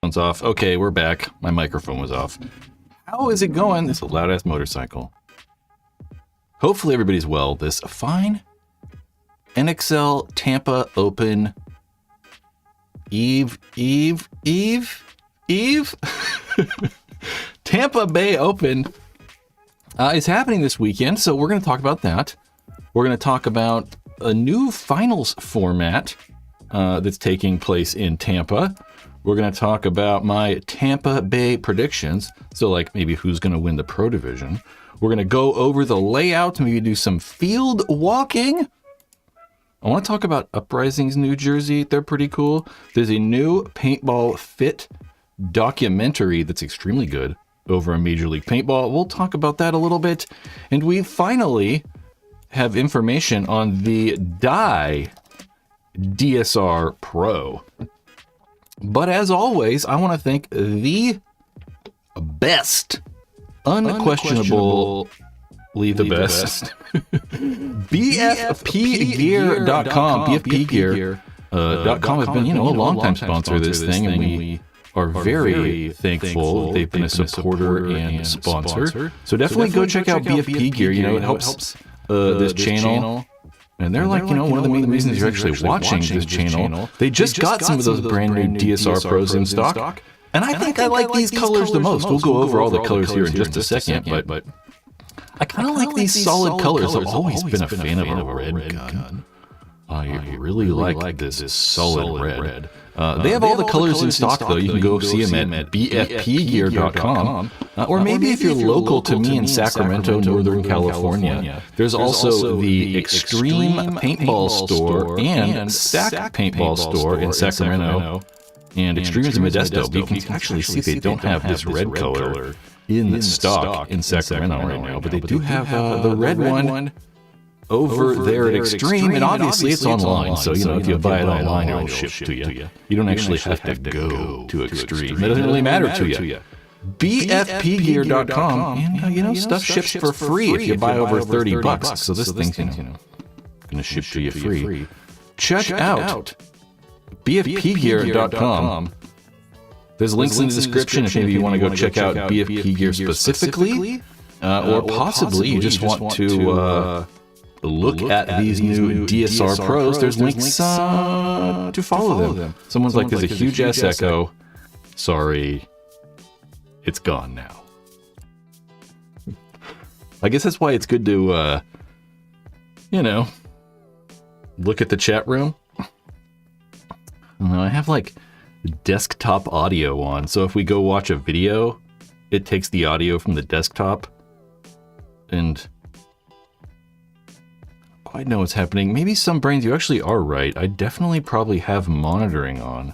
Sounds off. Okay, we're back. My microphone was off. How is it going? This is a loud-ass motorcycle. Hopefully everybody's well. This fine NXL Tampa Open Eve. Tampa Bay Open is happening this weekend, so we're going to talk about that. We're going to talk about a new finals format that's taking place in Tampa. We're going to talk about my Tampa Bay predictions, so like maybe who's going to win the Pro Division. We're going to go over the layout, maybe do some field walking. I want to talk about Uprisings New Jersey. They're pretty cool. There's a new Paintball Fit documentary that's extremely good over on Major League Paintball. We'll talk about that a little bit. And we finally have information on the DSR Pro. But as always, I want to thank the best, unquestionable, leave the best. BFPgear.com. BFPgear.com has been, a long-time sponsor of this thing, and we are very thankful they've been a supporter and sponsor. So definitely go check out BFP Gear. It helps this channel. And they're like, one of the main reasons you're actually watching this channel. They just got some of those brand new DSR Pros in stock. And I think I like these colors the most. We'll go over all the colors here in just a second, but I kind of like these solid colors. I've always been a fan of a red gun. I really like this solid red. They have all the colors in stock, though. You can go see them at bfpgear.com. Or maybe if you're local to me in Sacramento, Northern California, there's also the Extreme Paintball Store and Stack Paintball Store in Sacramento. And Extreme is in Modesto. But you can actually see they don't have this red color in the stock in Sacramento right now. But they do have the red one over there at Extreme, and obviously it's online, so if you buy it online, it'll ship to you. You don't actually have to go to Extreme. It doesn't really matter to you. BFPgear.com, and stuff ships for free if you buy over $30. So this thing's going to ship to you free. Check out BFPgear.com. There's links in the description if maybe you want to go check out BFP Gear specifically, or possibly you just want to look at these new DSR Pros. There's links to follow them. Someone's like, there's a huge ass echo. Sorry, it's gone now. I guess that's why it's good to, look at the chat room. I have like desktop audio on, so if we go watch a video, it takes the audio from the desktop and quite know what's happening. Maybe some brains, you actually are right. I definitely probably have monitoring on.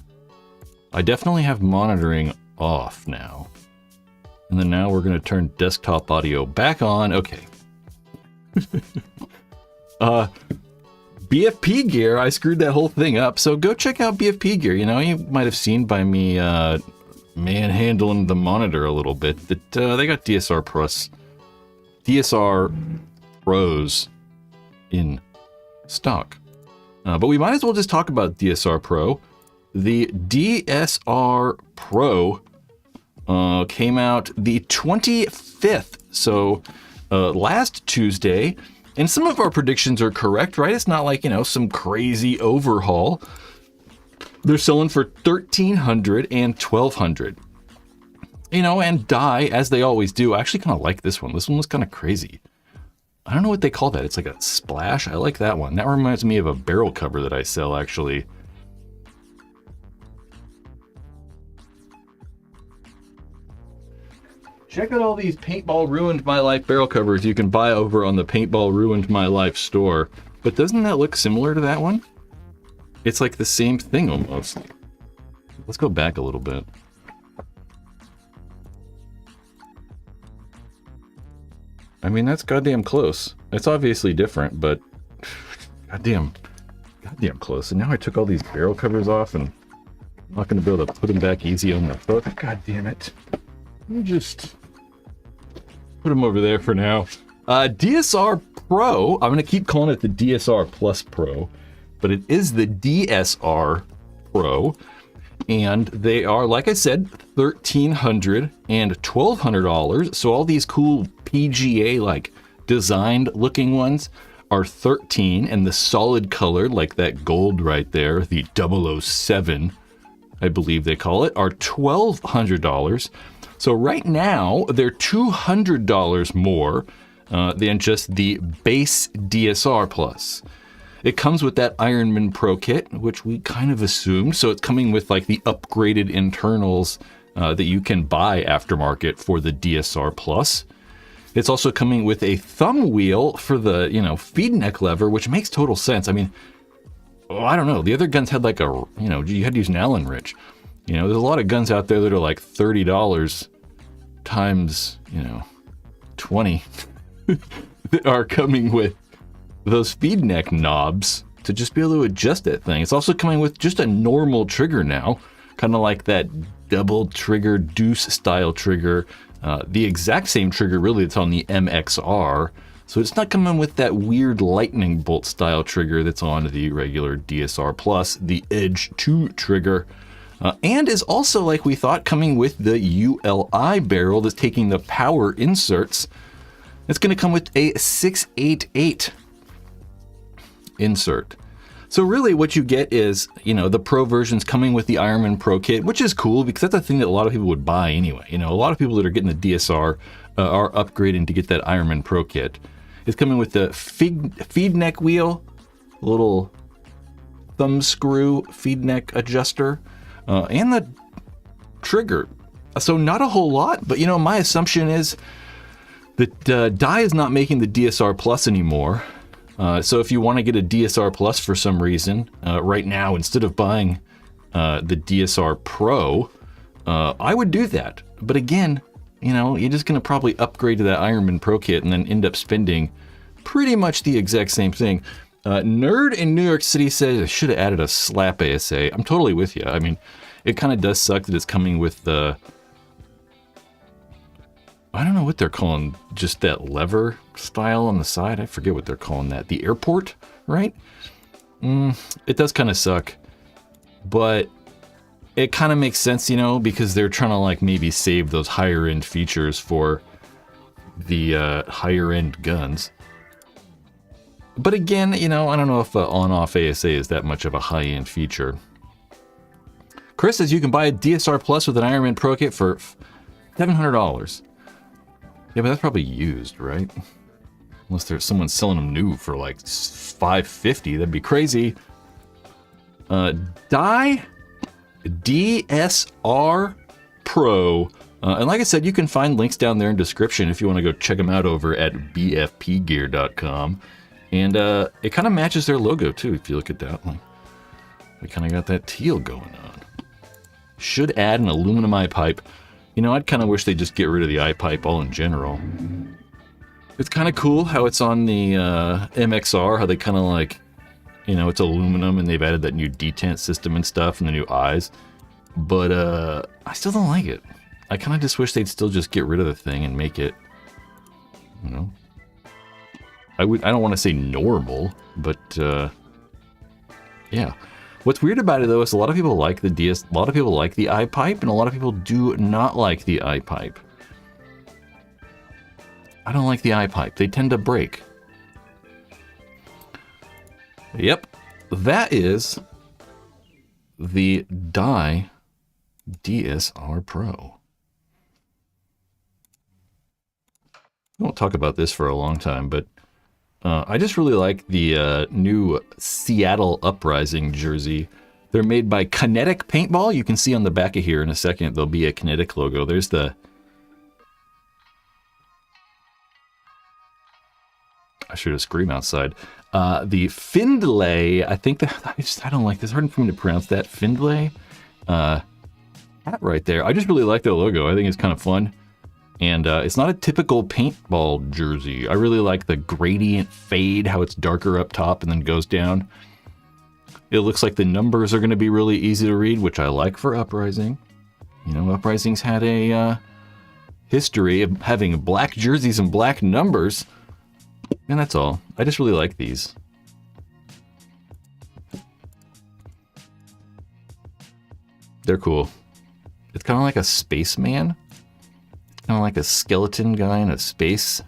I definitely have monitoring off now. And then now we're going to turn desktop audio back on. Okay. BFP Gear, I screwed that whole thing up. So go check out BFP Gear. You might have seen by me manhandling the monitor a little bit that they got DSR Pros in stock. But we might as well just talk about DSR Pro. The DSR Pro came out the 25th, so last Tuesday, and some of our predictions are correct, right? It's not like, some crazy overhaul. They're selling for $1,300 and $1,200. And die, as they always do. I actually kind of like this one. This one was kind of crazy. I don't know what they call that. It's like a splash. I like that one. That reminds me of a barrel cover that I sell, actually. Check out all these Paintball Ruined My Life barrel covers you can buy over on the Paintball Ruined My Life store. But doesn't that look similar to that one? It's like the same thing almost. Let's go back a little bit. I mean, that's goddamn close. It's obviously different, but goddamn close. And now I took all these barrel covers off, and I'm not going to be able to put them back easy on the hook. God damn it. Let me just put them over there for now. DSR Pro, I'm going to keep calling it the DSR Plus Pro, but it is the DSR Pro. And they are, like I said, $1,300 and $1,200. So all these cool PGA like designed looking ones are 13, and the solid colored, like that gold right there, the 007, I believe they call it, are $1,200. So right now they're $200 more than just the base DSR Plus. It comes with that Ironman Pro kit, which we kind of assumed. So it's coming with like the upgraded internals that you can buy aftermarket for the DSR Plus. It's also coming with a thumb wheel for the, feed neck lever, which makes total sense. I mean, I don't know. The other guns had like you had to use an Allen wrench. There's a lot of guns out there that are like $30 times, 20 that are coming with those feed neck knobs to just be able to adjust that thing. It's also coming with just a normal trigger now, kind of like that double trigger deuce style trigger, the exact same trigger really that's on the MXR. So it's not coming with that weird lightning bolt style trigger that's on the regular DSR Plus, the Edge 2 trigger, and is also, like we thought, coming with the ULI barrel that's taking the power inserts. It's going to come with a 688 insert. So really what you get is, the Pro version's coming with the Ironman Pro kit, which is cool because that's a thing that a lot of people would buy anyway. A lot of people that are getting the DSR are upgrading to get that Ironman Pro kit. It's coming with the feed neck wheel, little thumb screw feed neck adjuster, and the trigger. So not a whole lot, but my assumption is that Dye is not making the DSR Plus anymore. So if you want to get a DSR Plus for some reason, right now, instead of buying the DSR Pro, I would do that. But again, you're just going to probably upgrade to that Ironman Pro kit and then end up spending pretty much the exact same thing. Nerd in New York City says I should have added a slap ASA. I'm totally with you. I mean, it kind of does suck that it's coming with the... I don't know what they're calling just that lever style on the side. I forget what they're calling that. The airport, right? It does kind of suck, but it kind of makes sense, because they're trying to like maybe save those higher end features for the higher end guns. But again, I don't know if on-off ASA is that much of a high end feature. Chris says you can buy a DSR Plus with an Ironman Pro kit for $700. Yeah, but that's probably used, right? Unless there's someone selling them new for like $550, that'd be crazy. Dye DSR Pro. And like I said, you can find links down there in description if you want to go check them out over at bfpgear.com. And it kind of matches their logo too, if you look at that. Like, we kind of got that teal going on. Should add an aluminum eye pipe. I'd kind of wish they'd just get rid of the eye pipe all in general. It's kind of cool how it's on the MXR, how they kind of like, it's aluminum and they've added that new detent system and stuff and the new eyes. But I still don't like it. I kind of just wish they'd still just get rid of the thing and make it, I don't want to say normal, but yeah. What's weird about it though is a lot of people like a lot of people like the eye pipe, and a lot of people do not like the eye pipe. I don't like the eye pipe. They tend to break. Yep, that is the Dye DSR Pro. I won't talk about this for a long time, but I just really like the new Seattle Uprising jersey. They're made by Kinetic Paintball. You can see on the back of here in a second, there'll be a Kinetic logo. There's the... I should have screamed outside. The Findlay, I think that... I don't like this. It's hard for me to pronounce that. Findlay? Hat right there. I just really like the logo. I think it's kind of fun. And it's not a typical paintball jersey. I really like the gradient fade, how it's darker up top and then goes down. It looks like the numbers are going to be really easy to read, which I like for Uprising. Uprising's had a history of having black jerseys and black numbers. And that's all. I just really like these. They're cool. It's kind of like a spaceman. Kind of like a skeleton guy in a space.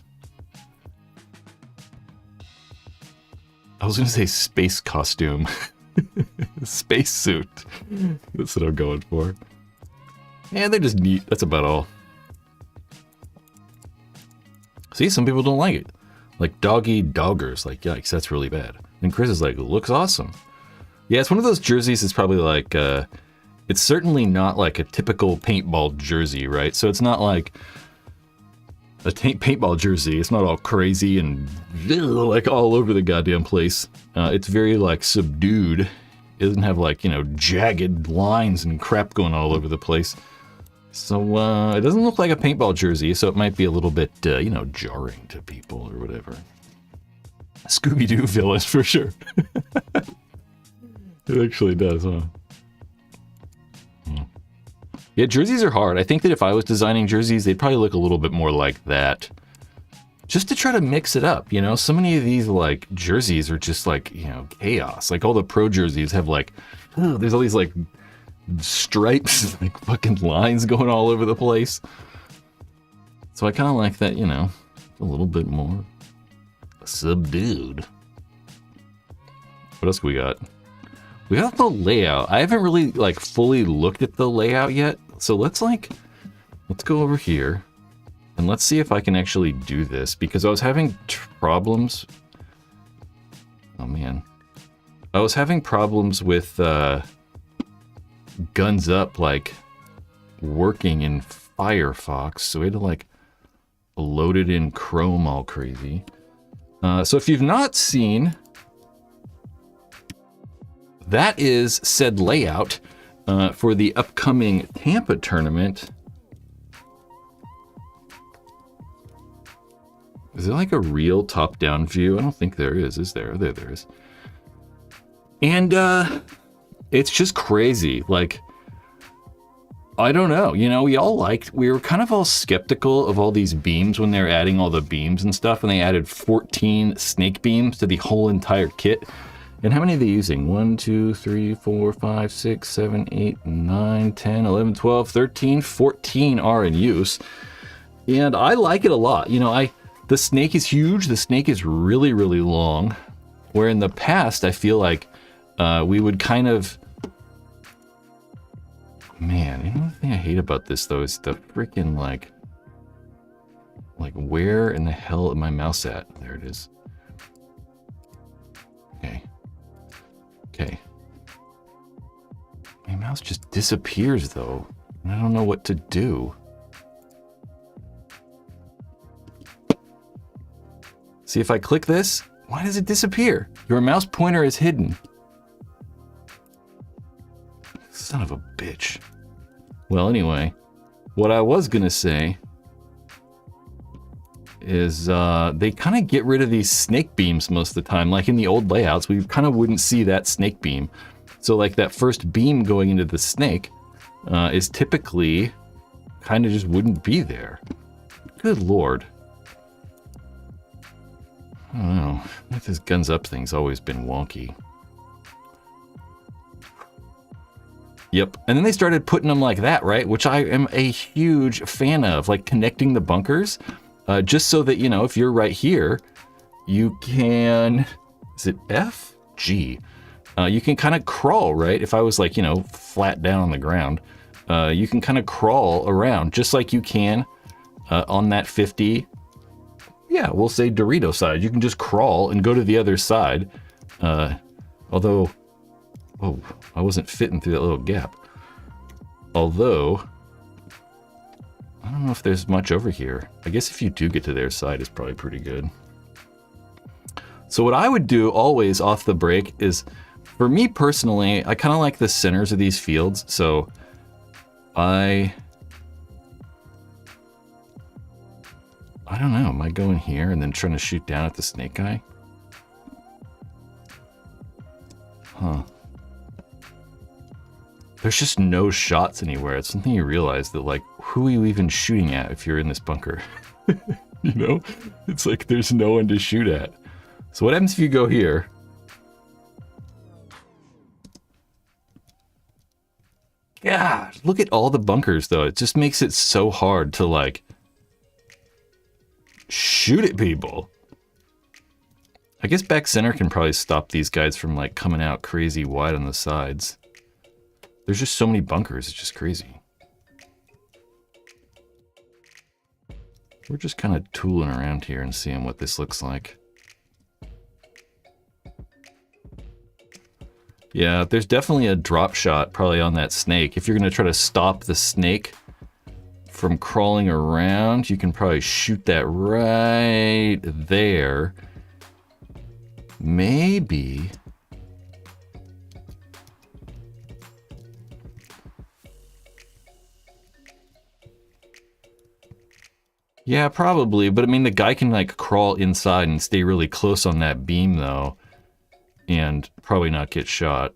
I was going to say space costume. Space suit. That's what I'm going for. Yeah, they're just neat. That's about all. See, some people don't like it. Like doggy doggers. Like, yikes, that's really bad. And Chris is like, looks awesome. Yeah, it's one of those jerseys that's probably like, it's certainly not like a typical paintball jersey, right? So it's not like a paintball jersey. It's not all crazy and like all over the goddamn place. It's very like subdued. It doesn't have like, you know, jagged lines and crap going all over the place. So it doesn't look like a paintball jersey, so it might be a little bit, you know, jarring to people or whatever. Scooby-Doo villains for sure. It actually does, huh? Yeah, jerseys are hard. I think that if I was designing jerseys, they'd probably look a little bit more like that. Just to try to mix it up, you know? So many of these, like, jerseys are just, like, you know, chaos. Like, all the pro jerseys have, like, oh, there's all these, like, stripes, like, fucking lines going all over the place. So I kind of like that, you know, a little bit more subdued. What else we got? We got the layout. I haven't really, like, fully looked at the layout yet. So let's go over here. And let's see if I can actually do this. Because I was having problems. Oh, man. I was having problems with Guns Up, like, working in Firefox. So we had to, like, load it in Chrome all crazy. So if you've not seen... That is said layout for the upcoming Tampa tournament. Is there like a real top-down view? I don't think there is there? There is. And it's just crazy. Like, I don't know. You know, we were kind of all skeptical of all these beams when they're adding all the beams and stuff, and they added 14 snake beams to the whole entire kit. And how many are they using? 1, 2, 3, 4, 5, 6, 7, 8, 9, 10, 11, 12, 13, 14 are in use. And I like it a lot. You know, the snake is huge. The snake is really, really long. Where in the past, I feel like we would kind of... Man, you know the thing I hate about this, though, is the freaking, like, where in the hell am my mouse at? There it is. Okay. Okay. My mouse just disappears, though. And I don't know what to do. See, if I click this, why does it disappear? Your mouse pointer is hidden. Son of a bitch. Well, anyway, what I was gonna say is they kind of get rid of these snake beams most of the time. Like in the old layouts, we kind of wouldn't see that snake beam. So like that first beam going into the snake is typically kind of just wouldn't be there. Good Lord. I don't know. This Guns Up thing's always been wonky. Yep. And then they started putting them like that, right? Which I am a huge fan of, like connecting the bunkers. Just so that, you know, if you're right here, you can, is it F? G. You can kind of crawl, right? If I was like, you know, flat down on the ground, you can kind of crawl around just like you can on that 50. Yeah, we'll say Dorito side. You can just crawl and go to the other side. Although, oh, I wasn't fitting through that little gap. Although, I don't know if there's much over here. I guess if you do get to their side, it's probably pretty good. So what I would do always off the break is, for me personally, I kind of like the centers of these fields. So I don't know. Am I going here and then trying to shoot down at the snake guy? Huh. There's just no shots anywhere. It's something you realize that, like, who are you even shooting at if you're in this bunker? You know? It's like there's no one to shoot at. So what happens if you go here? God, look at all the bunkers, though. It just makes it so hard to, like, shoot at people. I guess back center can probably stop these guys from, like, coming out crazy wide on the sides. There's just so many bunkers. It's just crazy. We're just kind of tooling around here and seeing what this looks like. Yeah, there's definitely a drop shot probably on that snake. If you're going to try to stop the snake from crawling around, you can probably shoot that right there. Maybe. Yeah, probably. But I mean, the guy can like crawl inside and stay really close on that beam though, and probably not get shot.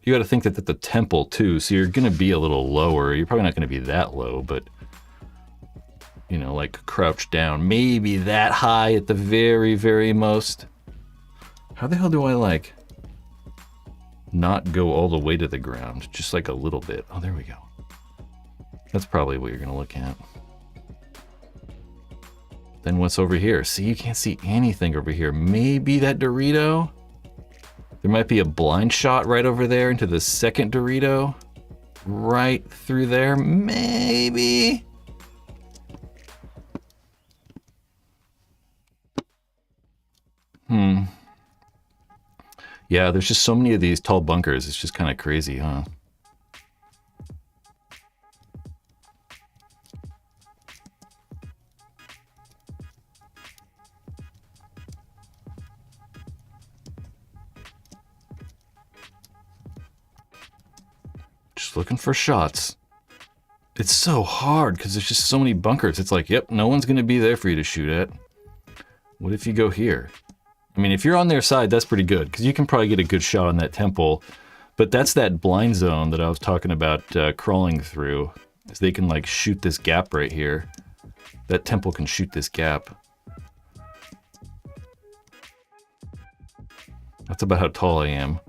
You got to think that at the temple too, so you're going to be a little lower. You're probably not going to be that low, but you know, like crouched down, maybe that high at the very, very most. How the hell do I like not go all the way to the ground? Just like a little bit. Oh, there we go. That's probably what you're going to look at. Then what's over here? See, you can't see anything over here. Maybe that Dorito? There might be a blind shot right over there into the second Dorito. Right through there, maybe? Yeah, there's just so many of these tall bunkers. It's just kind of crazy, huh? Just looking for shots. It's so hard because there's just so many bunkers. It's like, yep, no one's going to be there for you to shoot at. What if you go here? I mean, if you're on their side, that's pretty good because you can probably get a good shot on that temple. But that's that blind zone that I was talking about crawling through. Is they can like shoot this gap right here. That temple can shoot this gap. That's about how tall I am.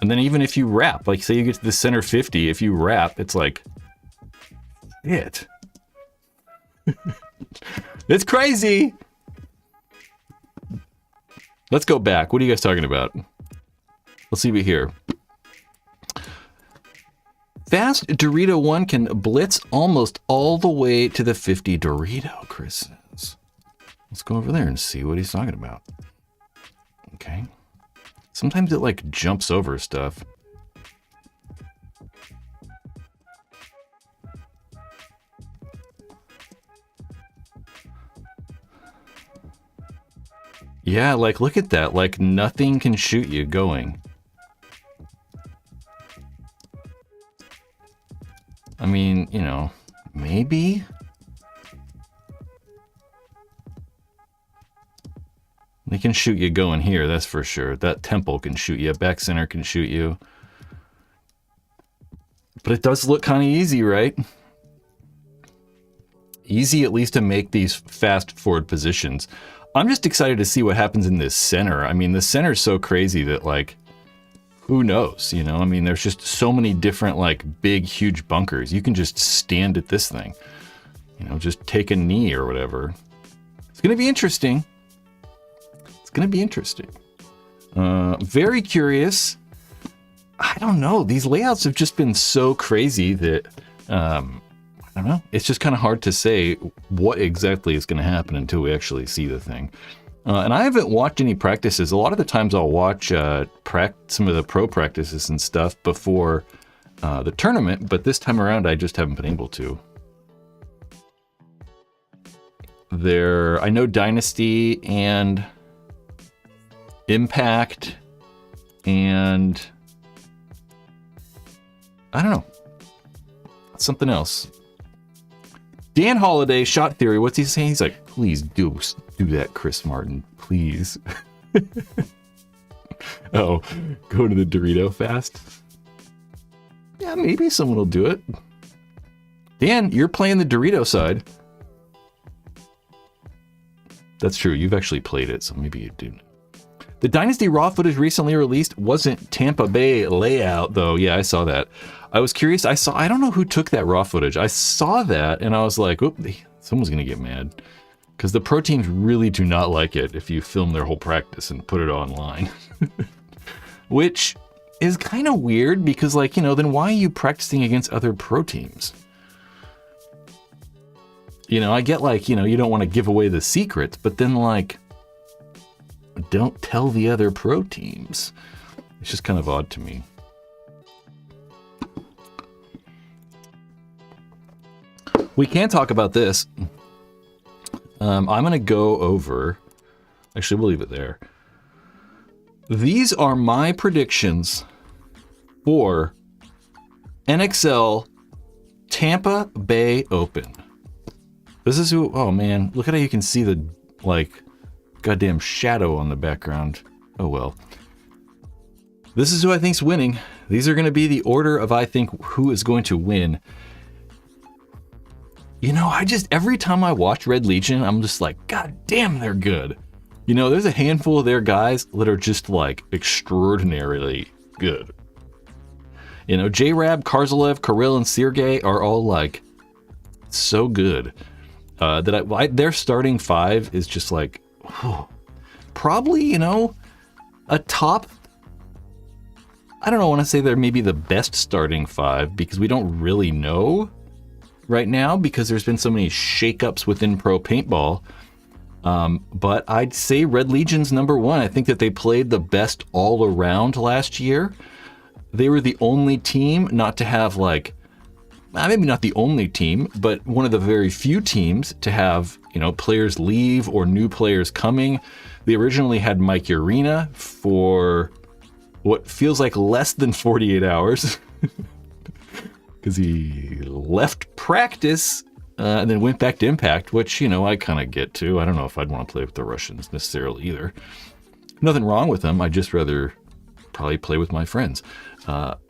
And then even if you wrap, like say you get to the center 50, if you wrap, it's like, shit. It's crazy. Let's go back. What are you guys talking about? Let's see what here. Fast Dorito 1 can blitz almost all the way to the 50 Dorito, Chris says. Let's go over there and see what he's talking about. Okay. Sometimes it like jumps over stuff. Yeah, like look at that. Like nothing can shoot you going. I mean, you know, maybe. They can shoot you going here, that's for sure. That temple can shoot you. Back center can shoot you. But it does look kind of easy, right? Easy at least to make these fast forward positions. I'm just excited to see what happens in this center. I mean, the center is so crazy that, like, who knows, you know? I mean, there's just so many different, like, big, huge bunkers. You can just stand at this thing. You know, just take a knee or whatever. It's going to be interesting. It's going to be interesting. Very curious. I don't know. These layouts have just been so crazy that, I don't know. It's just kind of hard to say what exactly is going to happen until we actually see the thing. And I haven't watched any practices. A lot of the times I'll watch some of the pro practices and stuff before the tournament, but this time around I just haven't been able to. I know Dynasty and Impact and I don't know. Something else. Dan Holiday, Shot Theory, what's he saying? He's like, please do that, Chris Martin, please. Oh, go to the Dorito fast? Yeah, maybe someone will do it. Dan, you're playing the Dorito side. That's true. You've actually played it, so maybe you do. The Dynasty Raw footage recently released wasn't Tampa Bay layout, though. Yeah, I saw that. I was curious. I don't know who took that Raw footage. I saw that, and I was like, oop, someone's going to get mad. Because the pro teams really do not like it if you film their whole practice and put it online. Which is kind of weird because, like, then why are you practicing against other pro teams? I get, like, you don't want to give away the secrets, but then, like, don't tell the other pro teams. It's just kind of odd to me. We can talk about this. I'm going to go over... Actually, we'll leave it there. These are my predictions for NXL Tampa Bay Open. This is who... Oh, man. Look at how you can see the, like, goddamn shadow on the background. Oh, well. This is who I think's winning. These are going to be the order of, I think, who is going to win. Every time I watch Red Legion, I'm just like, God damn, they're good. There's a handful of their guys that are just, like, extraordinarily good. J-Rab, Karzalev, Kirill, and Sergey are all, like, so good. Their starting five is just, like, probably, a top... I don't know, I want to say they're maybe the best starting five, because we don't really know right now, because there's been so many shakeups within pro paintball. But I'd say Red Legion's number one. I think that they played the best all around last year. They were the only team not to have, like, maybe not the only team, but one of the very few teams to have, players leave or new players coming. They originally had Mike Urena for what feels like less than 48 hours. Because he left practice and then went back to Impact, which, I kind of get to. I don't know if I'd want to play with the Russians necessarily either. Nothing wrong with them. I'd just rather probably play with my friends.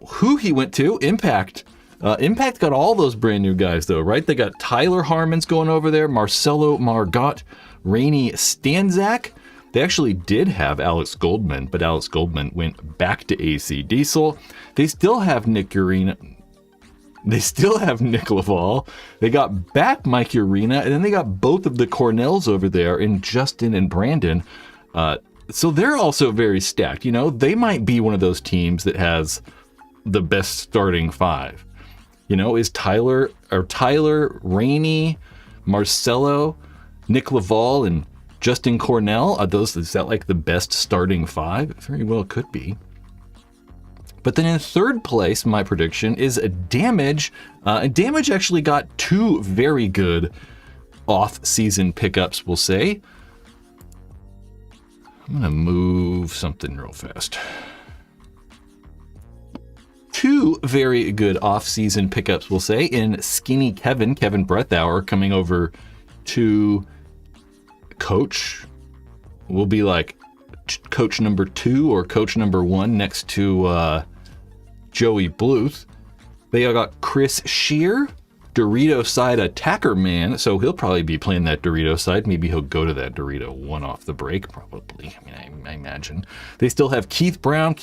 Who he went to? Impact. Impact got all those brand new guys, though, right? They got Tyler Harmon's going over there, Marcelo Margot, Rainey Stanzak. They actually did have Alex Goldman, but Alex Goldman went back to AC Diesel. They still have Nick Urena. They still have Nick Laval. They got back Mike Urena, and then they got both of the Cornells over there in Justin and Brandon. So they're also very stacked. They might be one of those teams that has the best starting five. Is Tyler, Rainey, Marcelo, Nick Laval, and Justin Cornell, is that like the best starting five? It very well could be. But then in third place, my prediction is Damage. Damage actually got two very good off-season pickups, we'll say. I'm going to move something real fast. Two very good off-season pickups, we'll say, in Skinny Kevin Breathauer, coming over to coach. Will be like coach number 2 or coach number 1 next to Joey Bluth. They got Chris Shear, Dorito side attacker man, so he'll probably be playing that Dorito side. Maybe he'll go to that Dorito one off the break, probably. I imagine. They still have Keith Brown,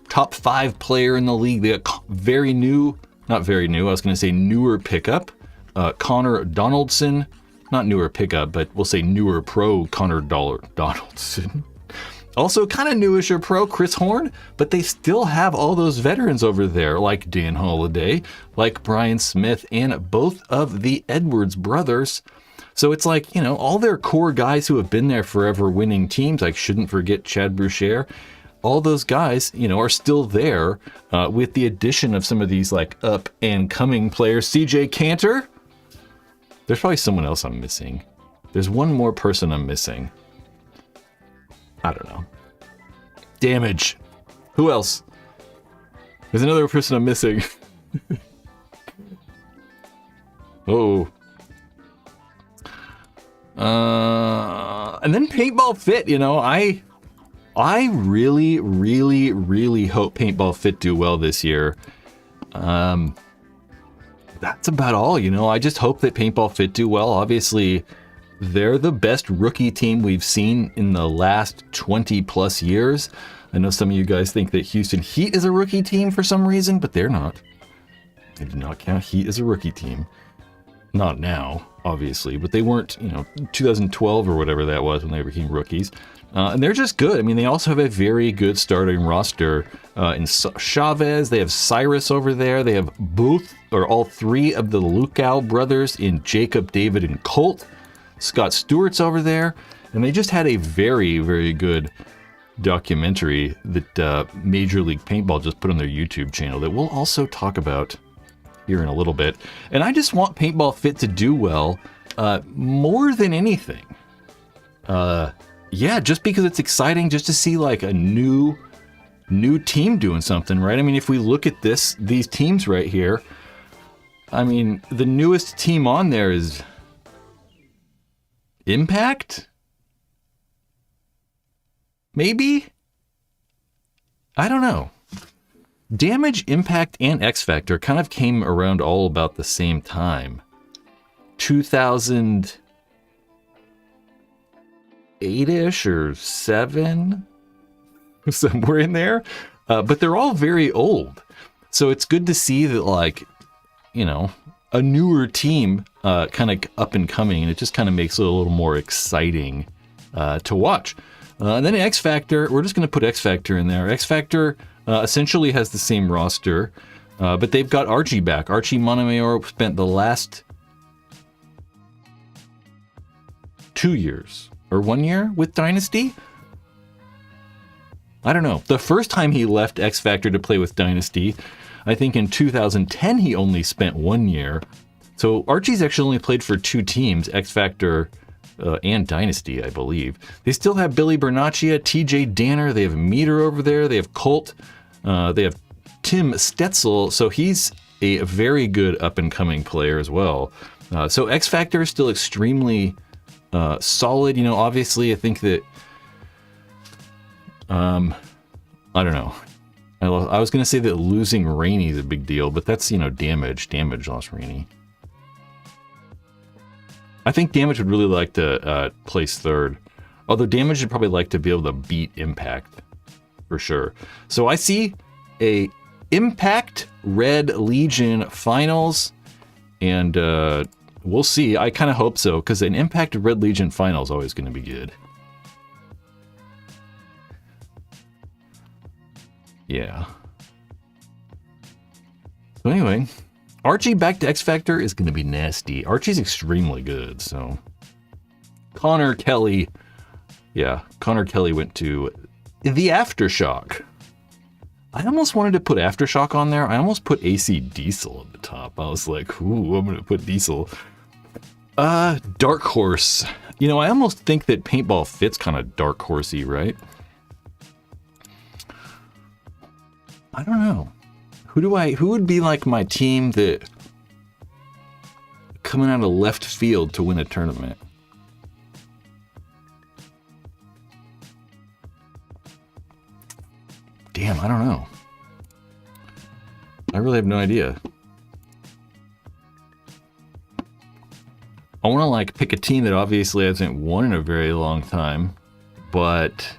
top 5 player in the league. They got not very new, I was going to say newer pickup, Connor Donaldson. Not newer pickup, but we'll say newer pro Connor Donaldson. Also kind of newisher pro Chris Horn, but they still have all those veterans over there, like Dan Holiday, like Brian Smith, and both of the Edwards brothers. So it's like, all their core guys who have been there forever winning teams. I shouldn't forget Chad Boucher. All those guys, are still there with the addition of some of these like up and coming players. CJ Cantor. There's probably someone else I'm missing. There's one more person I'm missing. I don't know. Damage. Who else? There's another person I'm missing. Oh. And then Paintball Fit, I really, really, really hope Paintball Fit do well this year. That's about all, I just hope that Paintball Fit do well. Obviously, they're the best rookie team we've seen in the last 20 plus years. I know some of you guys think that Houston Heat is a rookie team for some reason, but they're not. They do not count Heat as a rookie team. Not now, obviously, but they weren't, 2012 or whatever that was when they became rookies. And they're just good. I mean, they also have a very good starting roster in Chavez. They have Cyrus over there. They have all three of the Lukau brothers in Jacob, David, and Colt. Scott Stewart's over there. And they just had a very, very good documentary that Major League Paintball just put on their YouTube channel that we'll also talk about here in a little bit. And I just want Paintball Fit to do well more than anything. Yeah, just because it's exciting just to see like a new team doing something, right? I mean, if we look at these teams right here, I mean, the newest team on there is Impact? Maybe? I don't know. Damage, Impact, and X Factor kind of came around all about the same time. 2008-ish or 7? Somewhere in there. But they're all very old. So it's good to see that, like, a newer team kind of up and coming, and it just kind of makes it a little more exciting to watch. And then X Factor, we're just going to put X Factor in there. X Factor essentially has the same roster, but they've got Archie back. Archie Montemayor spent the last 2 years or 1 year with Dynasty. I don't know. The first time he left X Factor to play with Dynasty, I think in 2010 he only spent 1 year. So Archie's actually only played for 2 teams, X Factor and Dynasty, I believe. They still have Billy Bernaccia, TJ Danner, they have Meter over there, they have Colt, they have Tim Stetzel, so he's a very good up-and-coming player as well. So X Factor is still extremely solid. Obviously, I think that, I don't know. I was going to say that losing Rainey is a big deal, but that's, Damage. Damage lost Rainey. I think Damage would really like to place third. Although Damage would probably like to be able to beat Impact, for sure. So I see a Impact Red Legion finals, and we'll see. I kind of hope so, because an Impact Red Legion final is always going to be good. Yeah. So anyway, Archie back to X Factor is going to be nasty. Archie's extremely good, so. Connor Kelly. Yeah, Connor Kelly went to the Aftershock. I almost wanted to put Aftershock on there. I almost put AC Diesel at the top. I was like, ooh, I'm going to put Diesel. Dark Horse. I almost think that Paintball Fit's kind of Dark Horsey, right? I don't know. Who would be like my team that coming out of left field to win a tournament? Damn, I don't know. I really have no idea. I want to pick a team that obviously hasn't won in a very long time, but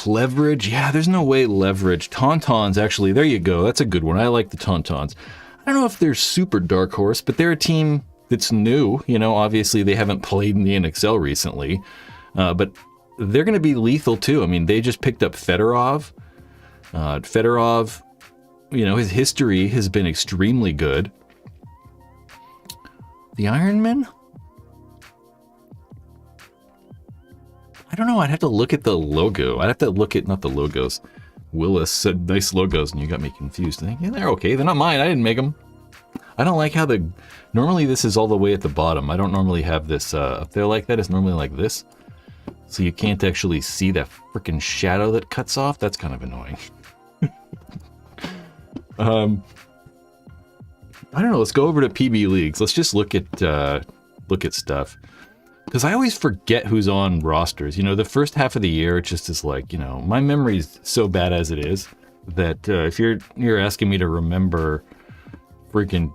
Leverage, yeah, there's no way Leverage. Tauntauns, actually, there you go. That's a good one. I like the Tauntauns. I don't know if they're super dark horse, but they're a team that's new. Obviously they haven't played in the NXL recently, but they're going to be lethal too. I mean, they just picked up Fedorov. Fedorov, his history has been extremely good. The Ironman? I don't know. I'd have to look at the logo. I'd have to look at, not the logos. Willis said nice logos, and you got me confused. I think, yeah, they're okay. They're not mine. I didn't make them. I don't like how normally this is all the way at the bottom. I don't normally have this up there like that. It's normally like this. So you can't actually see that freaking shadow that cuts off. That's kind of annoying. I don't know. Let's go over to PB Leagues. Let's just look at stuff. Because I always forget who's on rosters. The first half of the year, it just is like, my memory's so bad as it is that if you're asking me to remember freaking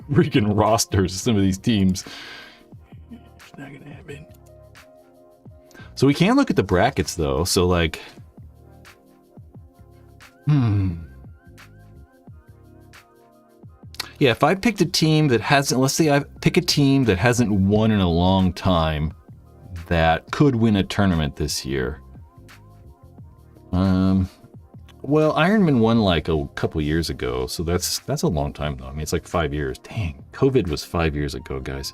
rosters of some of these teams, not gonna happen. So we can look at the brackets though. So like, yeah, if I picked a team that hasn't, let's say I pick a team that hasn't won in a long time that could win a tournament this year. Well, Ironman won like a couple years ago, so that's a long time though. I mean, it's like 5 years. Dang, COVID was 5 years ago, guys.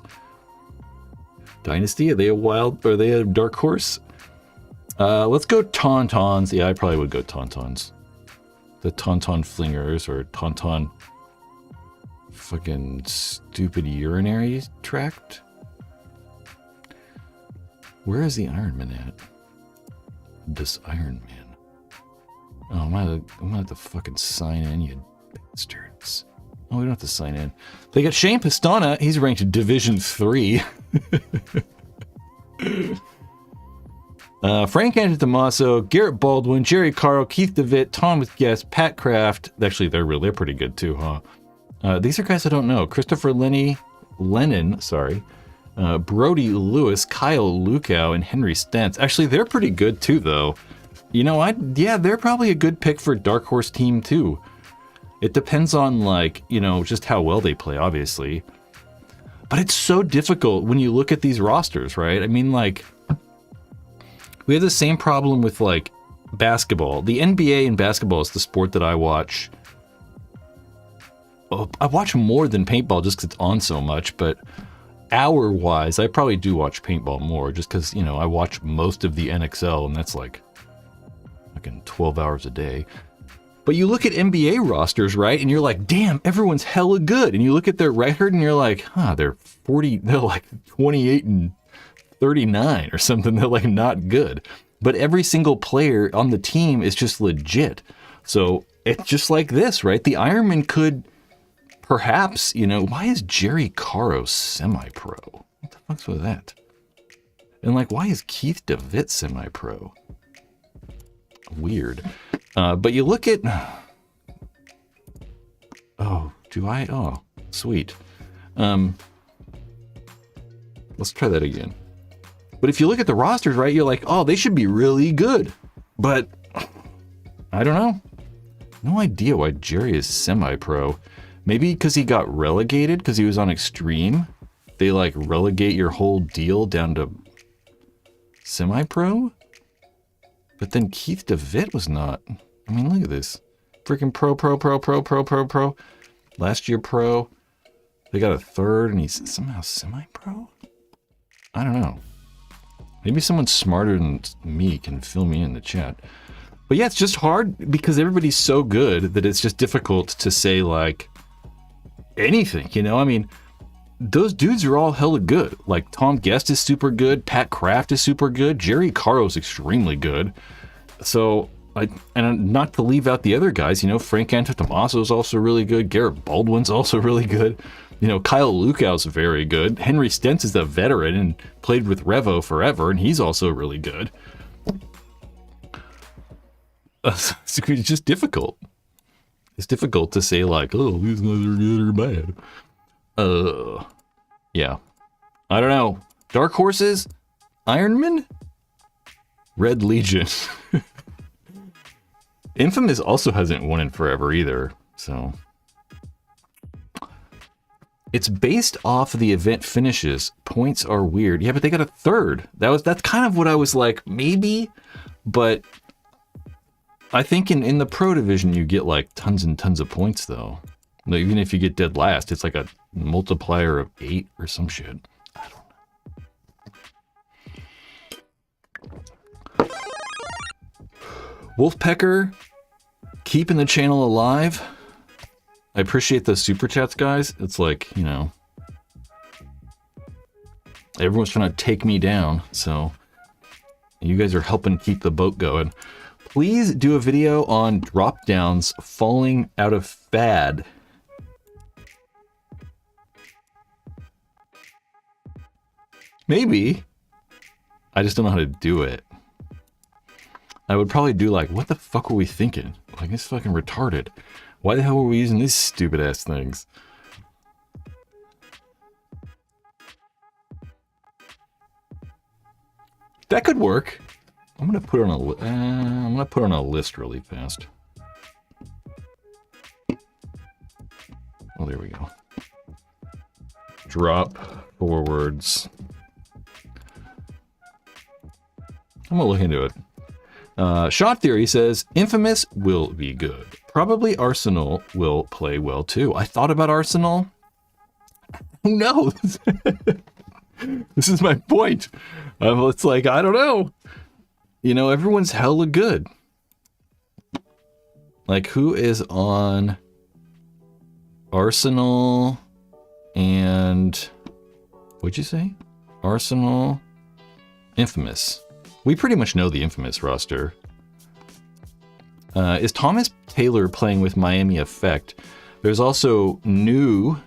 Dynasty, are they a dark horse? Let's go Tauntauns. Yeah, I probably would go Tauntauns. The Tauntaun Flingers or Tauntaun fucking stupid urinary tract. Where is the Ironman at? This Ironman. Oh, I'm gonna have to fucking sign in, you bastards. Oh, we don't have to sign in. They got Shane Pistana. He's ranked Division 3. Frank Antomaso, Garrett Baldwin, Jerry Caro, Keith DeVitt, Thomas Guest, Pat Kraft. Actually, they're pretty good too, huh? These are guys I don't know. Christopher Lennon, Brody Lewis, Kyle Lukow, and Henry Stentz. Actually, they're pretty good too, though. You know, they're probably a good pick for a dark horse team too. It depends on, like, you know, just how well they play, obviously. But it's so difficult when you look at these rosters, right? I mean, like, we have the same problem with, like, basketball. The NBA and basketball is the sport that I watch. Well, I watch more than paintball just because it's on so much, but hour-wise, I probably do watch paintball more just because, you know, I watch most of the NXL, and that's like 12 hours a day. But you look at NBA rosters, right? And you're like, damn, everyone's hella good. And you look at their record and you're like, they're like 28 and 39 or something. They're like not good. But every single player on the team is just legit. So it's just like this, right? The Ironman could perhaps, you know, why is Jerry Caro semi-pro? What the fuck's with that? And like, why is Keith DeVitt semi-pro? Weird. But you look at... Oh, sweet. Let's try that again. But if you look at the rosters, right, you're like, oh, they should be really good. But I don't know. No idea why Jerry is semi-pro. Maybe because he got relegated because he was on Extreme. They like relegate your whole deal down to semi-pro? But then Keith DeVitt was not. I mean, look at this. Freaking pro. Last year pro. They got a third and he's somehow semi-pro? I don't know. Maybe someone smarter than me can fill me in the chat. But yeah, it's just hard because everybody's so good that it's just difficult to say like anything, you know? I mean, those dudes are all hella good. Like Tom Guest is super good. Pat Kraft is super good. Jerry Caro's extremely good. So, and not to leave out the other guys, you know, Frank Antomaso is also really good. Garrett Baldwin's also really good. You know, Kyle Lukow's very good. Henry Stentz is a veteran and played with Revo forever, and he's also really good. It's just difficult. It's difficult to say like, oh, these guys are good or bad. Yeah. I don't know. Dark Horses? Ironman? Red Legion. Infamous also hasn't won in forever either, so. It's based off the event finishes. Points are weird. Yeah, but they got a third. That's kind of what I was like, maybe, but I think in the pro division you get like tons and tons of points though. Even if you get dead last, it's like a multiplier of 8 or some shit. I don't know. Wolfpecker, keeping the channel alive. I appreciate those super chats, guys. It's like, you know, everyone's trying to take me down, so you guys are helping keep the boat going. Please do a video on drop downs falling out of fad. Maybe. I just don't know how to do it. I would probably do like, what the fuck were we thinking? Like, it's fucking retarded. Why the hell were we using these stupid ass things? That could work. I'm gonna put on a list really fast. Oh, there we go. Drop forwards. I'm gonna look into it. Shot Theory says Infamous will be good. Probably Arsenal will play well too. I thought about Arsenal. Who knows? This is my point. It's like, I don't know. You know, everyone's hella good. Like, who is on Arsenal and... What'd you say? Arsenal, Infamous. We pretty much know the Infamous roster. Is Thomas Taylor playing with Miami Effect? There's also new...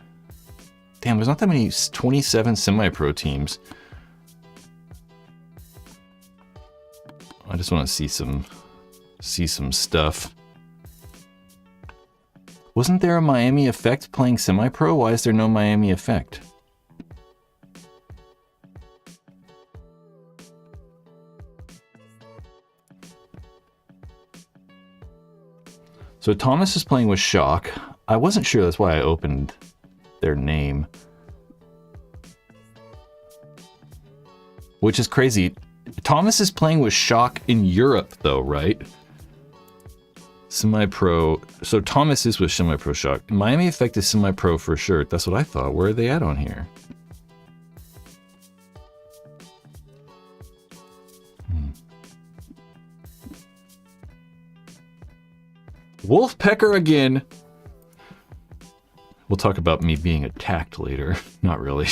Damn, there's not that many 27 semi-pro teams. I just want to see some stuff. Wasn't there a Miami Effect playing semi-pro? Why is there no Miami Effect? So Thomas is playing with Shock. I wasn't sure, that's why I opened their name. Which is crazy. Thomas is playing with Shock in Europe though, right? Semi-pro. So Thomas is with Semi-Pro Shock. Miami Effect is Semi-Pro for sure. That's what I thought. Where are they at on here? Wolfpecker again. We'll talk about me being attacked later. Not really.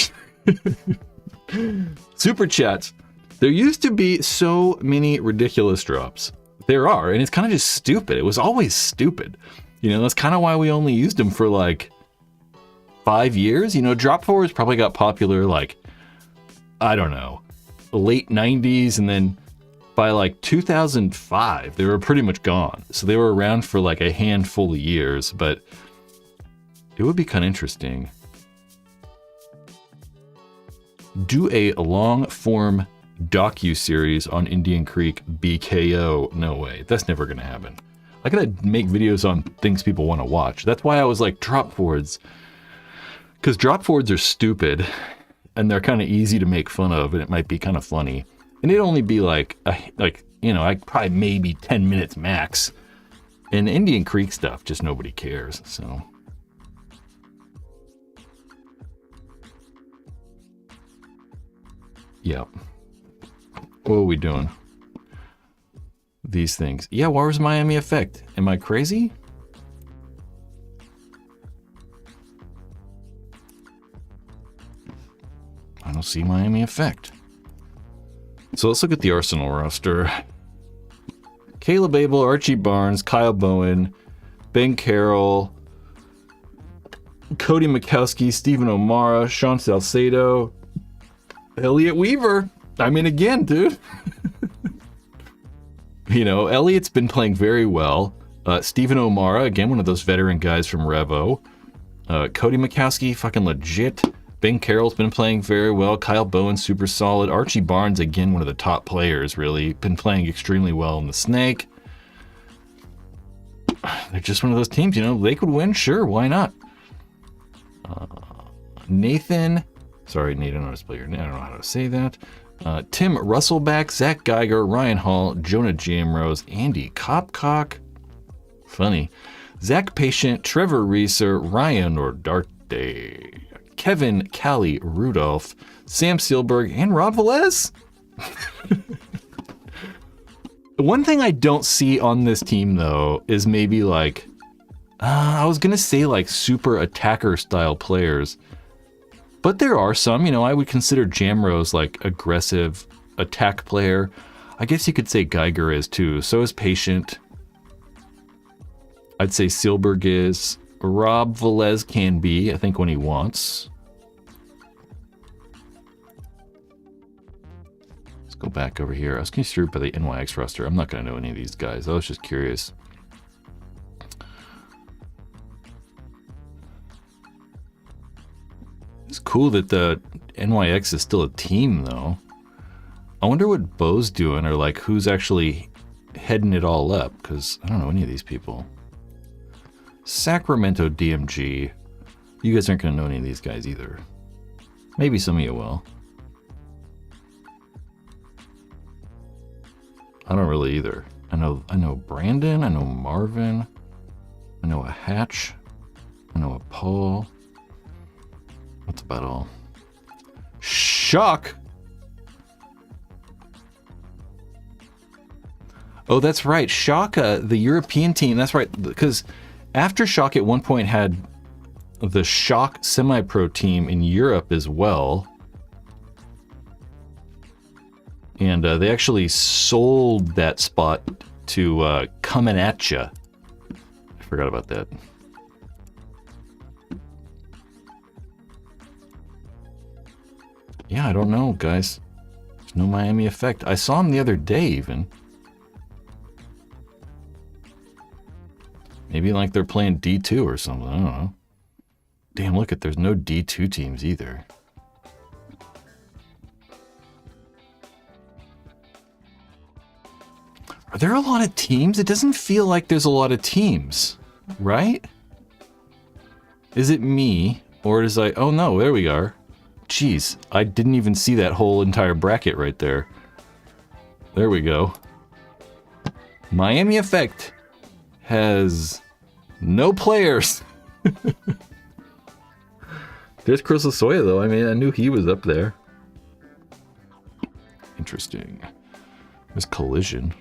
Super chats. There used to be so many ridiculous drops. There are, and it's kind of just stupid. It was always stupid. You know, that's kind of why we only used them for like 5 years. You know, drop forwards probably got popular like, I don't know, late 90s, and then by like 2005, they were pretty much gone. So they were around for like a handful of years, but it would be kind of interesting. Do a long-form docu-series on Indian Creek BKO. No way. That's never going to happen. I gotta make videos on things people want to watch. That's why I was like, drop forwards. Because drop forwards are stupid, and they're kind of easy to make fun of, and it might be kind of funny. And it'd only be like you know, probably maybe 10 minutes max. And Indian Creek stuff, just nobody cares, so. Yep. What are we doing? These things. Yeah, where's Miami Effect? Am I crazy? I don't see Miami Effect. So let's look at the Arsenal roster. Caleb Abel, Archie Barnes, Kyle Bowen, Ben Carroll, Cody Mikowski, Stephen O'Mara, Sean Salcedo, Elliot Weaver. I mean, again, dude. You know, Elliot's been playing very well. Stephen O'Mara, again, one of those veteran guys from Revo. Cody Mikowski, fucking legit. Ben Carroll's been playing very well. Kyle Bowen, super solid. Archie Barnes, again, one of the top players, really. Been playing extremely well in the Snake. They're just one of those teams, you know. They could win, sure, why not? Nathan, sorry, Nathan, I don't know how to say that. Tim Russellback, Zach Geiger, Ryan Hall, Jonah Jamrose, Andy Copcock. Funny. Zach Patient, Trevor Reeser, Ryan Ordarte, Kevin Callie Rudolph, Sam Sealberg, and Rob Velez. One thing I don't see on this team, though, is maybe like, I was going to say like super attacker style players. But there are some, you know, I would consider Jamrose like aggressive attack player. I guess you could say Geiger is too. So is Patient. I'd say Sealberg is. Rob Velez can be, I think, when he wants. Let's go back over here. I was confused by the NYX roster. I'm not going to know any of these guys. I was just curious. It's cool that the NYX is still a team, though. I wonder what Bo's doing, or like who's actually heading it all up, because I don't know any of these people. Sacramento DMG. You guys aren't going to know any of these guys either. Maybe some of you will. I don't really either. I know Brandon, I know Marvin, I know a Hatch, I know a Paul. That's about all. Shock! Oh, that's right. Shock, the European team. That's right. Because Aftershock at one point had the Shock semi-pro team in Europe as well. And they actually sold that spot to Coming At Ya. I forgot about that. Yeah, I don't know, guys. There's no Miami effect. I saw him the other day, even. Maybe like they're playing D2 or something. I don't know. Damn, look at, there's no D2 teams either. Are there a lot of teams? It doesn't feel like there's a lot of teams, right? Is it me? Or is I... Oh no, there we are. Jeez, I didn't even see that whole entire bracket right there. There we go. Miami Effect has no players. There's Chris Lasoya though. I mean, I knew he was up there. Interesting. There's Collision.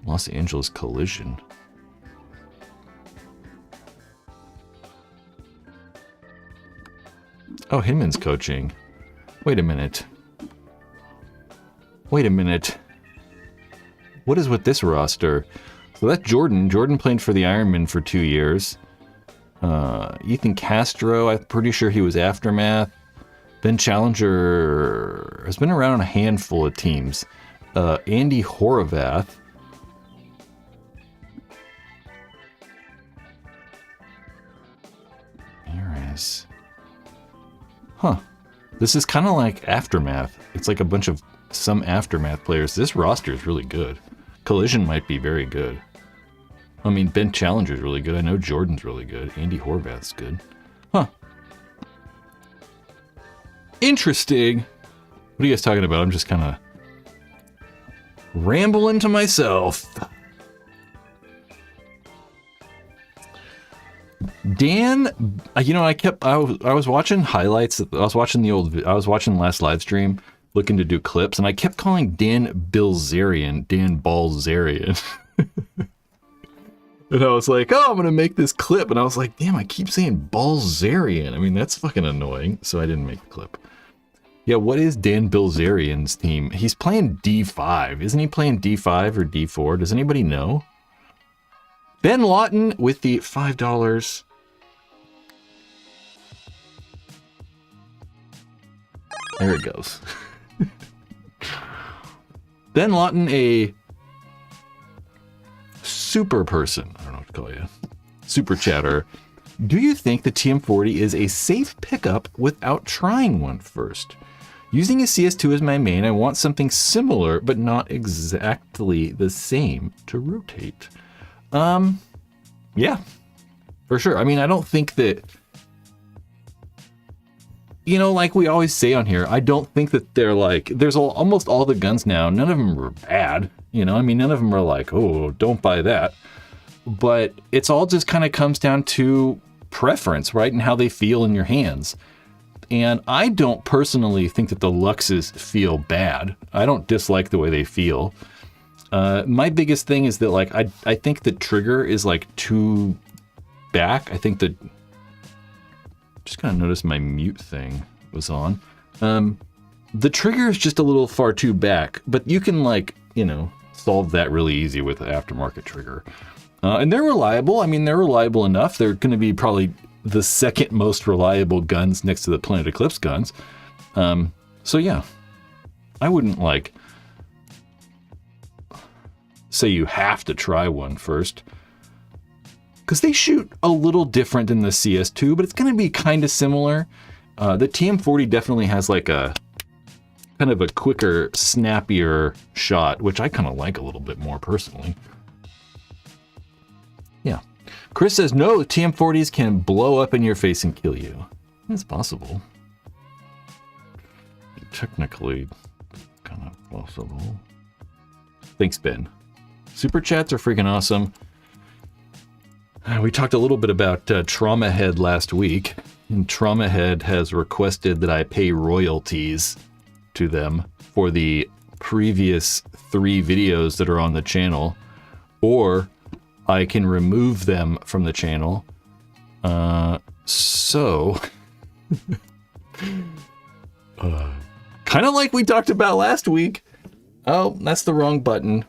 Los Angeles Collision. Oh, Hinman's coaching. Wait a minute. Wait a minute. What is with this roster? So that's Jordan. Jordan played for the Ironman for 2 years. Ethan Castro, I'm pretty sure he was Aftermath. Ben Challenger has been around a handful of teams. Andy Horvath. There is. Huh. This is kind of like Aftermath. It's like a bunch of some Aftermath players. This roster is really good. Collision might be very good. I mean, Ben Challenger's really good. I know Jordan's really good. Andy Horvath's good. Huh. Interesting. What are you guys talking about? I'm just kind of rambling to myself. Dan, you know, I was watching highlights. I was watching last live stream, looking to do clips, and I kept calling Dan Bilzerian, Dan Balzerian. And I was like, oh, I'm going to make this clip. And I was like, damn, I keep saying Balzerian. I mean, that's fucking annoying. So I didn't make the clip. Yeah, what is Dan Bilzerian's team? He's playing D5. Isn't he playing D5 or D4? Does anybody know? Ben Lawton with the $5. There it goes. Ben Lawton, a super person. I don't know what to call you. Super chatter. Do you think the TM40 is a safe pickup without trying one first? Using a CS2 as my main, I want something similar, but not exactly the same to rotate. Yeah, for sure. I mean, I don't think that, you know, like we always say on here, I don't think that they're like, there's almost all the guns now. None of them are bad. You know, I mean, none of them are like, oh, don't buy that. But it's all just kind of comes down to preference, right? And how they feel in your hands. And I don't personally think that the Luxes feel bad. I don't dislike the way they feel. My biggest thing is that, like, I think the trigger is like too back. I think that, just kind of noticed my mute thing was on. The trigger is just a little far too back, but you can, like, you know, solve that really easy with the aftermarket trigger. And they're reliable. I mean, they're reliable enough. They're going to be probably the second most reliable guns next to the Planet Eclipse guns. So yeah, I wouldn't like say you have to try one first, because they shoot a little different than the CS2, but it's going to be kind of similar. The TM40 definitely has like a kind of a quicker, snappier shot, which I kind of like a little bit more personally. Yeah. Chris says, no, TM40s can blow up in your face and kill you. It's possible. Technically, kind of possible. Thanks, Ben. Super chats are freaking awesome. We talked a little bit about Trauma Head last week, and Trauma Head has requested that I pay royalties to them for the previous 3 videos that are on the channel, or I can remove them from the channel. So, kind of like we talked about last week. Oh, that's the wrong button.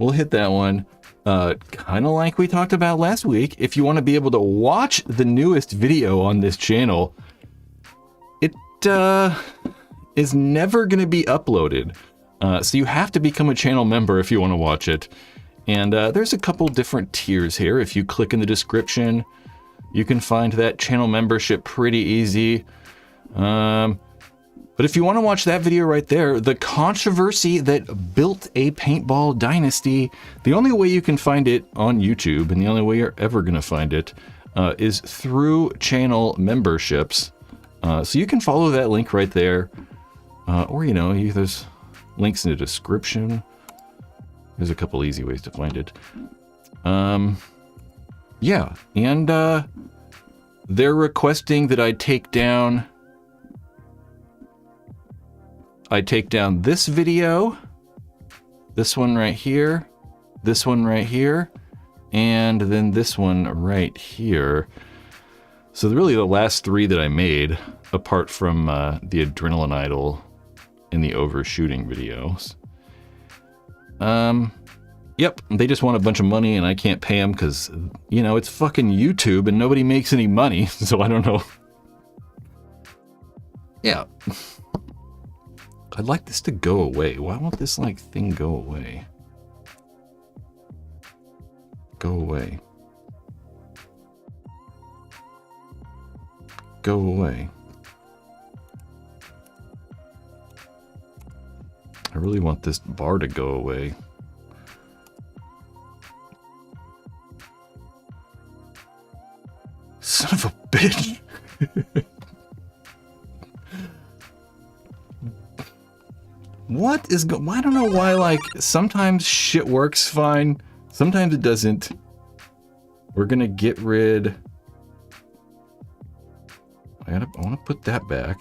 We'll hit that one. Kind of like we talked about last week. If you want to be able to watch the newest video on this channel, it is never going to be uploaded. So you have to become a channel member if you want to watch it. And there's a couple different tiers here. If you click in the description, you can find that channel membership pretty easy. But if you want to watch that video right there, the controversy that built a paintball dynasty, the only way you can find it on YouTube, and the only way you're ever going to find it, is through channel memberships. So you can follow that link right there. Or, you know, there's links in the description. There's a couple easy ways to find it. Yeah, and they're requesting that I take down this video, this one right here, and then this one right here. So really the last 3 that I made, apart from the Adrenaline Idol and the overshooting videos. Yep, they just want a bunch of money and I can't pay them because, you know, it's fucking YouTube and nobody makes any money, so I don't know. Yeah. I'd like this to go away. Why won't this, like, thing go away? Go away. Go away. I really want this bar to go away. Son of a bitch. What is I don't know why, like, sometimes shit works fine, sometimes it doesn't. We're gonna get rid... I want to put that back.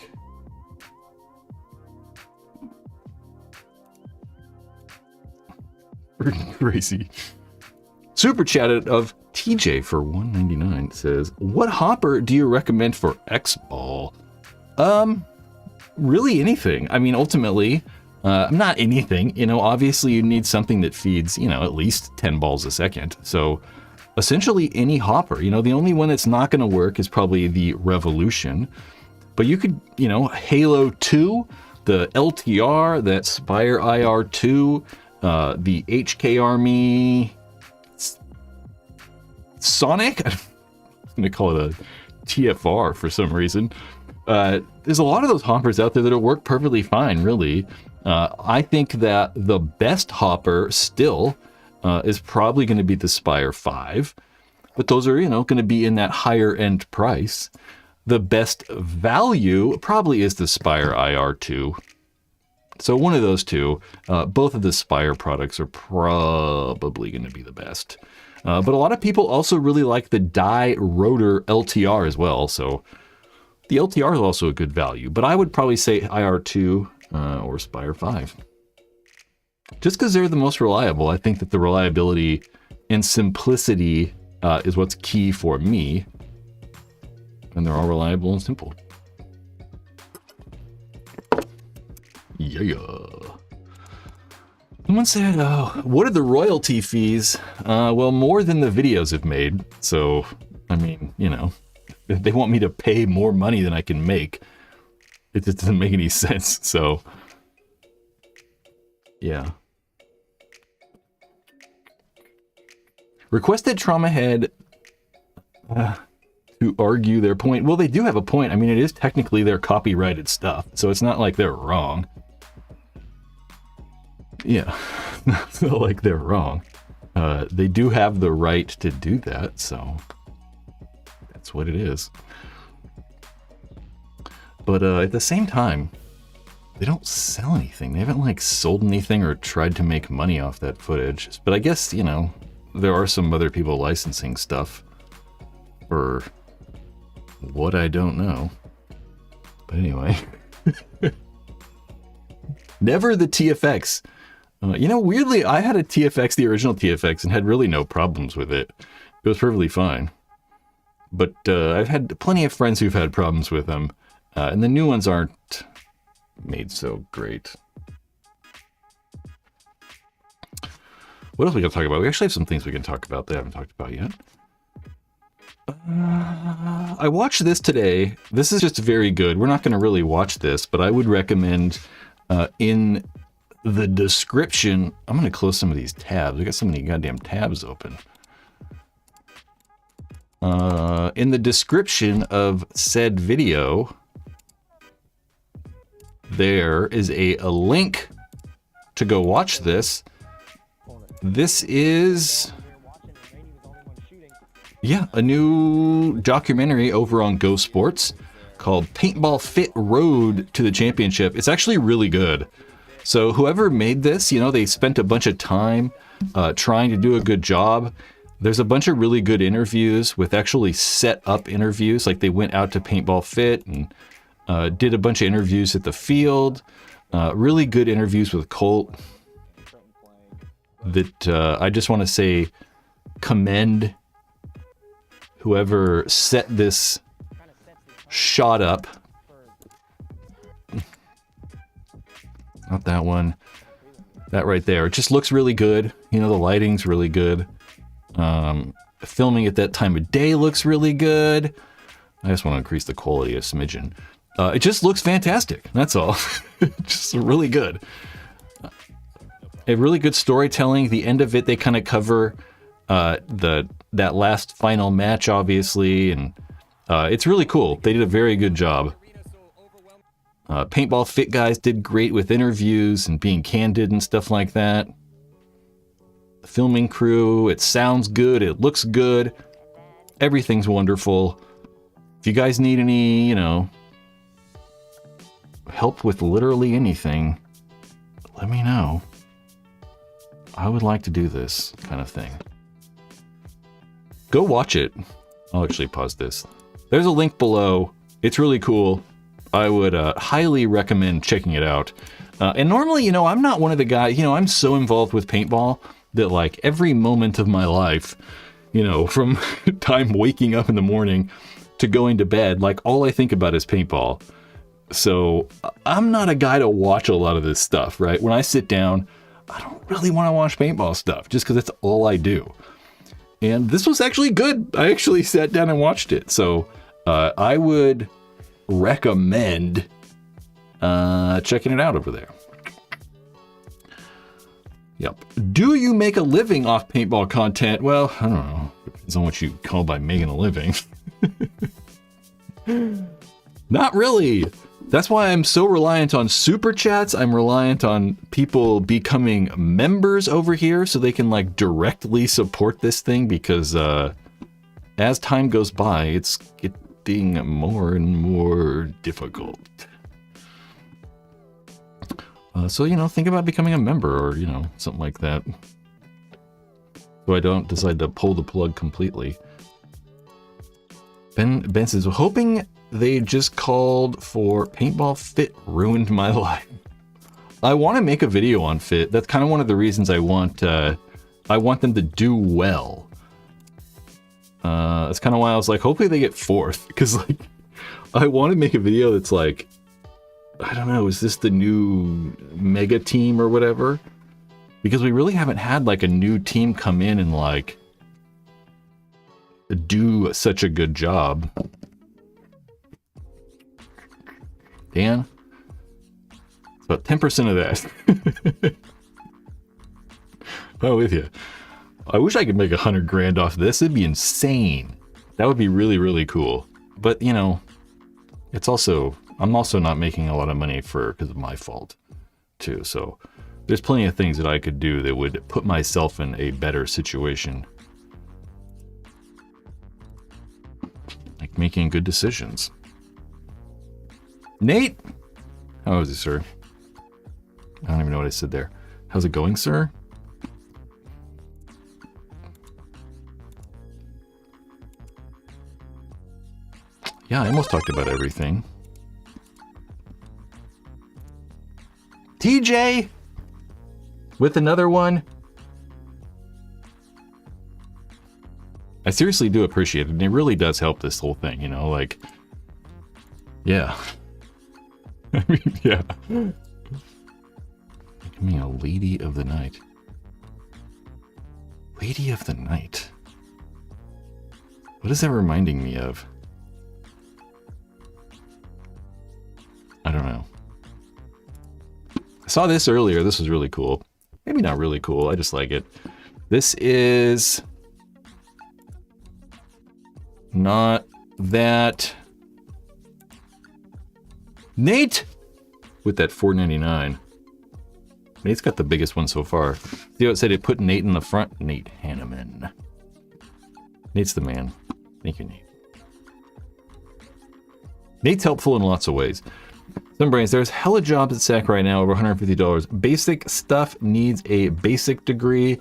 Freaking crazy. Super chatted of TJ for $1.99 says, what hopper do you recommend for X-Ball? Really anything. I mean, ultimately, not anything. You know, obviously you need something that feeds, you know, at least 10 balls a second. So essentially any hopper. You know, the only one that's not going to work is probably the Revolution. But you could, you know, Halo 2, the LTR, that Spire IR2, the HK Army Sonic. I'm going to call it a TFR for some reason. There's a lot of those hoppers out there that work perfectly fine, really. I think that the best hopper still is probably going to be the Spire 5. But those are, you know, going to be in that higher end price. The best value probably is the Spire IR2. So one of those two. Both of the Spire products are probably going to be the best. But a lot of people also really like the die rotor LTR as well. So the LTR is also a good value. But I would probably say IR2 or Spire 5. Just because they're the most reliable. I think that the reliability and simplicity is what's key for me. And they're all reliable and simple. Yeah. Someone said, what are the royalty fees? Well, more than the videos have made. So, I mean, you know, if they want me to pay more money than I can make, it just doesn't make any sense. So, yeah. Requested Trauma Head to argue their point. Well, they do have a point. I mean, it is technically their copyrighted stuff, so it's not like they're wrong. Yeah, it's not like they're wrong. They do have the right to do that, so that's what it is. But at the same time, they don't sell anything. They haven't like sold anything or tried to make money off that footage. But I guess, you know, there are some other people licensing stuff for what I don't know. But anyway. Never the TFX. You know, weirdly, I had a TFX, the original TFX, and had really no problems with it. It was perfectly fine. But I've had plenty of friends who've had problems with them. And the new ones aren't made so great. What else we got to talk about? We actually have some things we can talk about that I haven't talked about yet. I watched this today. This is just very good. We're not going to really watch this, but I would recommend in the description. I'm going to close some of these tabs. We got so many goddamn tabs open. In the description of said video, there is a link to go watch this. This is, yeah, a new documentary over on Go Sports called Paintball Fit Road to the Championship. It's actually really good. So whoever made this, you know, they spent a bunch of time trying to do a good job. There's a bunch of really good interviews with actually set up interviews. Like they went out to Paintball Fit and did a bunch of interviews at the field. Really good interviews with Colt. That I just want to say commend whoever set this shot up. Not that one. That right there. It just looks really good. You know, the lighting's really good. Filming at that time of day looks really good. I just want to increase the quality a smidgen. It just looks fantastic. That's all. Just really good. A really good storytelling. The end of it, they kind of cover that last final match, obviously, and it's really cool. They did a very good job. Paintball Fit guys did great with interviews and being candid and stuff like that. The filming crew, it sounds good, it looks good, everything's wonderful. If you guys need any, you know, help with literally anything, let me know. I would like to do this kind of thing. Go watch it. I'll actually pause this. There's a link below. It's really cool. I would highly recommend checking it out. And normally, you know, I'm not one of the guys, you know, I'm so involved with paintball that like every moment of my life, you know, from time waking up in the morning to going to bed, like all I think about is paintball. So I'm not a guy to watch a lot of this stuff, right? When I sit down, I don't really want to watch paintball stuff just because that's all I do. And this was actually good. I actually sat down and watched it. So I would recommend checking it out over there. Yep. Do you make a living off paintball content? Well, I don't know. Depends on what you call by making a living. Not really. That's why I'm so reliant on super chats. I'm reliant on people becoming members over here so they can like directly support this thing because as time goes by, it's getting more and more difficult. So, you know, think about becoming a member or, you know, something like that. So I don't decide to pull the plug completely. Ben says, hoping they just called for Paintball Fit ruined my life. I want to make a video on Fit. That's kind of one of the reasons I want them to do well. That's kind of why I was like, hopefully they get fourth. Because, like, I want to make a video that's like, I don't know, is this the new mega team or whatever? Because we really haven't had, like, a new team come in and, like, do such a good job. Dan? It's about 10% of that. I'm with you. I wish I could make $100,000 off this. It'd be insane. That would be really, really cool. But, you know, it's also, I'm also not making a lot of money because of my fault, too. So there's plenty of things that I could do that would put myself in a better situation. Like making good decisions. Nate! How is it, sir? I don't even know what I said there. How's it going, sir? Yeah, I almost talked about everything. TJ! With another one? I seriously do appreciate it, and it really does help this whole thing, you know, like... Yeah. I mean, yeah. Give me a Lady of the Night. Lady of the Night. What is that reminding me of? I don't know. I saw this earlier. This was really cool. Maybe not really cool. I just like it. This is not that Nate with that $4.99. Nate's got the biggest one so far. See how it said it put Nate in the front? Nate Hanneman. Nate's the man. Thank you, Nate. Nate's helpful in lots of ways. Some brains, there's hella jobs at SAC right now, over $150. Basic stuff needs a basic degree,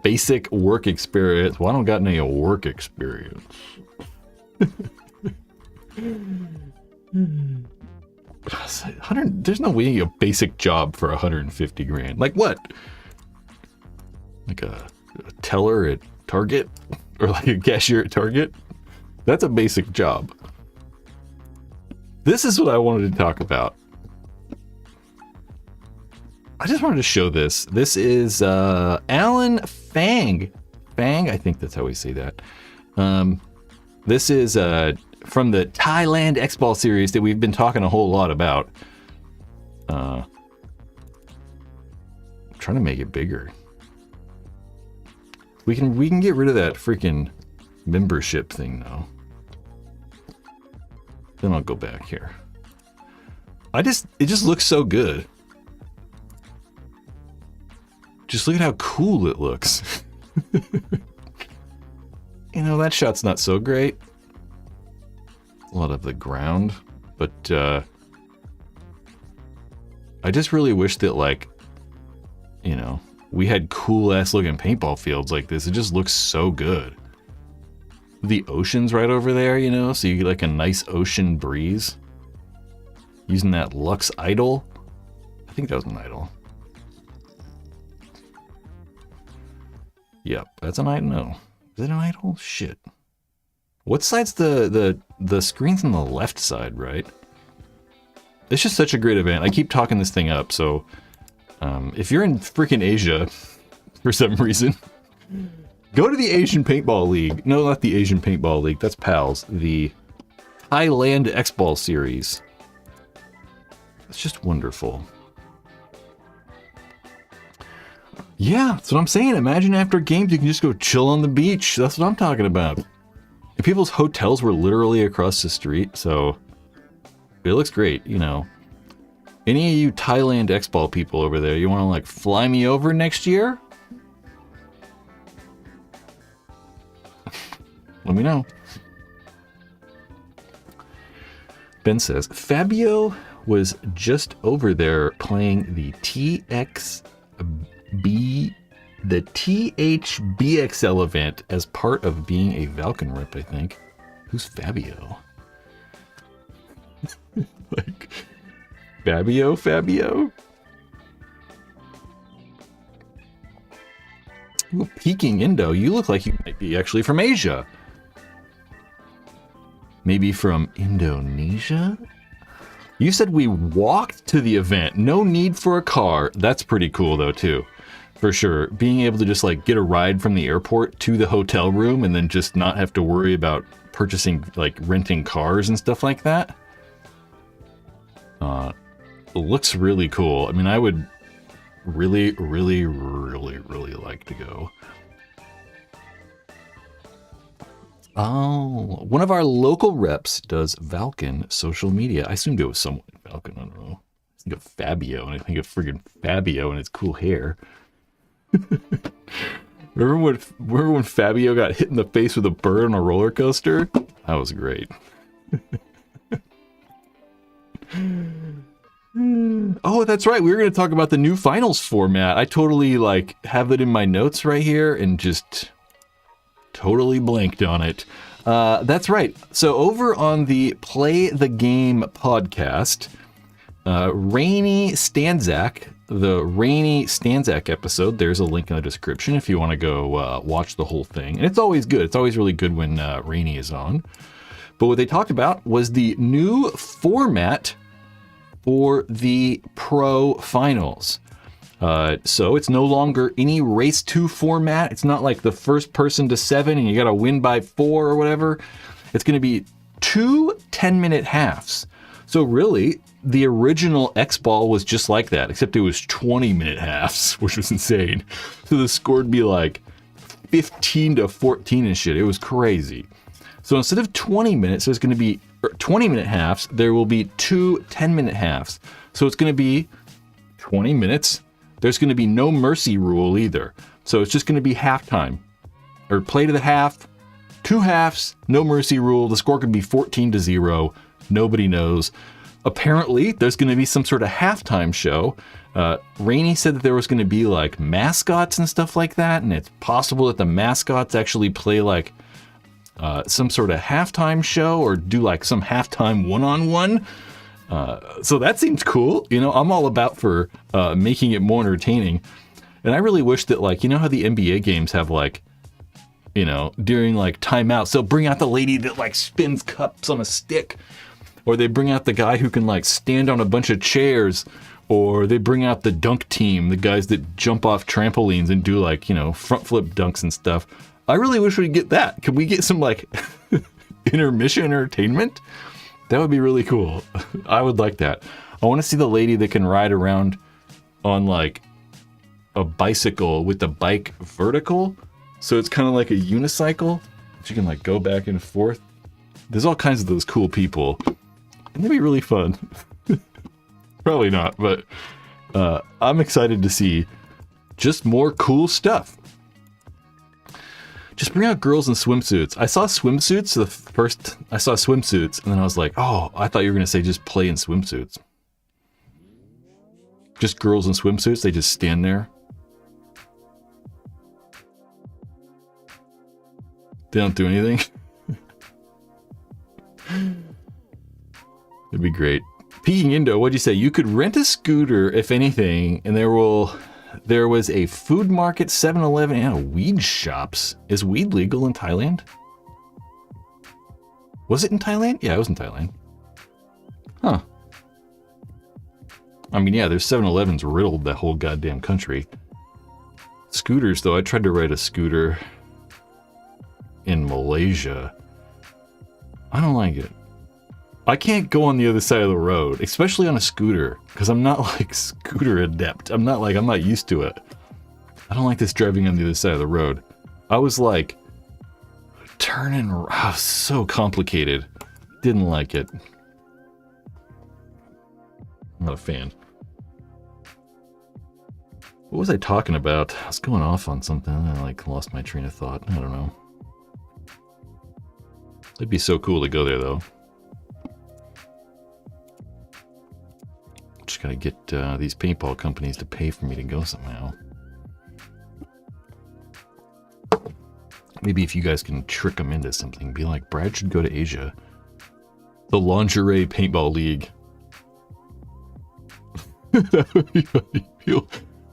basic work experience. Well, I don't got any work experience. There's no way a basic job for 150 grand. Like what? Like a teller at Target? Or like a cashier at Target? That's a basic job. This is what I wanted to talk about. I just wanted to show this. This is Alan Fang. Fang, I think that's how we say that. This is from the Thailand X-Ball series that we've been talking a whole lot about. I'm trying to make it bigger. We can get rid of that freaking membership thing though. Then I'll go back here. It just looks so good. Just look at how cool it looks. You know, that shot's not so great. A lot of the ground, but I just really wish that, like, you know, we had cool ass looking paintball fields like this. It just looks so good. The ocean's right over there, you know, so you get like a nice ocean breeze. Using that Lux Idol. I think that was an idol. Yep, that's an idol. No. Is it an idol? Shit. What side's the screen's on the left side, right? It's just such a great event. I keep talking this thing up, so if you're in freaking Asia for some reason, go to the Asian Paintball League. No, not the Asian Paintball League. That's PALS. The Thailand X-Ball series. It's just wonderful. Yeah, that's what I'm saying. Imagine after games you can just go chill on the beach. That's what I'm talking about. And people's hotels were literally across the street, so it looks great, you know. Any of you Thailand X-Ball people over there, you want to like fly me over next year? Let me know. Ben says, Fabio was just over there playing the THBXL event as part of being a Valken rep, I think. Who's Fabio? Like, Fabio? Ooh, Peking Indo, you look like you might be actually from Asia. Maybe from Indonesia? You said we walked to the event. No need for a car. That's pretty cool though too. For sure. Being able to just like get a ride from the airport to the hotel room and then just not have to worry about purchasing, like renting cars and stuff like that. It looks really cool. I mean, I would really like to go. Oh, one of our local reps does Valken social media. I assumed it was someone in Valken. I don't know. I think of Fabio, and I think of friggin' Fabio and his cool hair. Remember when Fabio got hit in the face with a bird on a roller coaster? That was great. Oh, that's right. We were going to talk about the new finals format. I totally have it in my notes right here and just totally blanked on it. That's right. So over on the Play the Game podcast, Rainy Stanzak, the Rainy Stanzak episode, there's a link in the description if you want to go watch the whole thing. And it's always good. It's always really good when Rainy is on. But what they talked about was the new format for the Pro Finals. So it's no longer any race 2 format. It's not like the first person to 7 and you got to win by 4 or whatever. It's going to be 2 10-minute halves. So really, the original X-Ball was just like that, except it was 20-minute halves, which was insane. So the score would be like 15 to 14 and shit. It was crazy. So instead of 20 minutes, there's going to be 20-minute halves. There will be 2 10-minute halves. So it's going to be 20 minutes. There's going to be no mercy rule either. So it's just going to be halftime. Or play to the half, 2 halves, no mercy rule. The score could be 14 to 0. Nobody knows. Apparently, there's going to be some sort of halftime show. Rainey said that there was going to be mascots and stuff like that. And it's possible that the mascots actually play some sort of halftime show or do some halftime one-on-one. So that seems cool. I'm all about for making it more entertaining. And I really wish that how the NBA games have during timeouts, they'll bring out the lady that spins cups on a stick, or they bring out the guy who can stand on a bunch of chairs, or they bring out the dunk team, the guys that jump off trampolines and do front flip dunks and stuff. I really wish we'd get that. Could we get some intermission entertainment? That would be really cool. I would like that. I want to see the lady that can ride around on a bicycle with the bike vertical. So it's kind of like a unicycle. She can go back and forth. There's all kinds of those cool people. And they'd be really fun. Probably not, but I'm excited to see just more cool stuff. Just bring out girls in swimsuits. I saw swimsuits and then I was like, oh, I thought you were going to say just play in swimsuits. Just girls in swimsuits, they just stand there. They don't do anything. It'd be great. Peeking Indo, what'd you say? You could rent a scooter, if anything, and there was a food market, 7-Eleven, and a weed shops. Is weed legal in Thailand? Was it in Thailand? Yeah, it was in Thailand. Huh. I mean, yeah, there's 7-Elevens riddled that whole goddamn country. Scooters, though, I tried to ride a scooter in Malaysia. I don't like it. I can't go on the other side of the road, especially on a scooter, because I'm not scooter adept. I'm not used to it. I don't like this driving on the other side of the road. I was turning, so complicated. Didn't like it. I'm not a fan. What was I talking about? I was going off on something. I lost my train of thought. I don't know. It'd be so cool to go there, though. Just gotta get these paintball companies to pay for me to go somehow. Maybe if you guys can trick them into something, be like, Brad should go to Asia. The Lingerie Paintball League. That would be funny.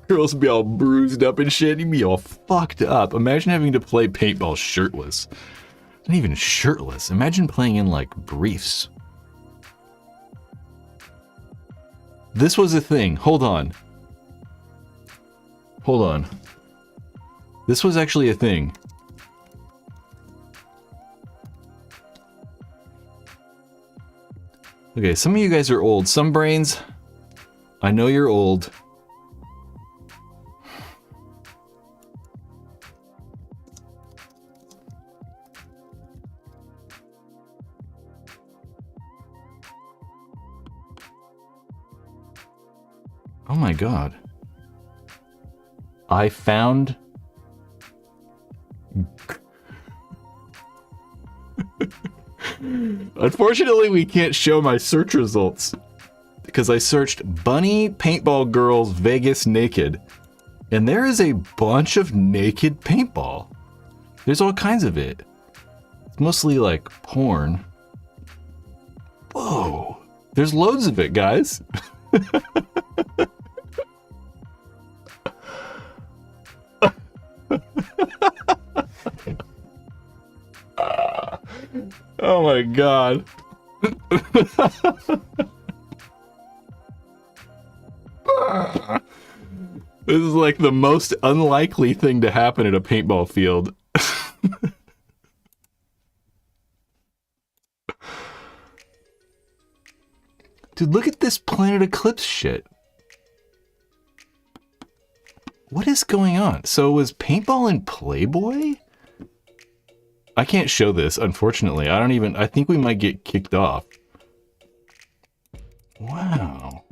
Girls would be all bruised up and shit. You'd be all fucked up. Imagine having to play paintball shirtless. Not even shirtless. Imagine playing in briefs. This was a thing. Hold on. This was actually a thing. Okay, some of you guys are old. Some brains, I know you're old. Oh my god. I found... Unfortunately, we can't show my search results because I searched Bunny Paintball Girls Vegas Naked, and there is a bunch of naked paintball. There's all kinds of it. It's mostly like porn. Whoa. There's loads of it, guys. Oh my god. This is like the most unlikely thing to happen at a paintball field. Dude, look at this Planet Eclipse shit. What is going on? So was paintball in Playboy? I can't show this, unfortunately. I think we might get kicked off. Wow.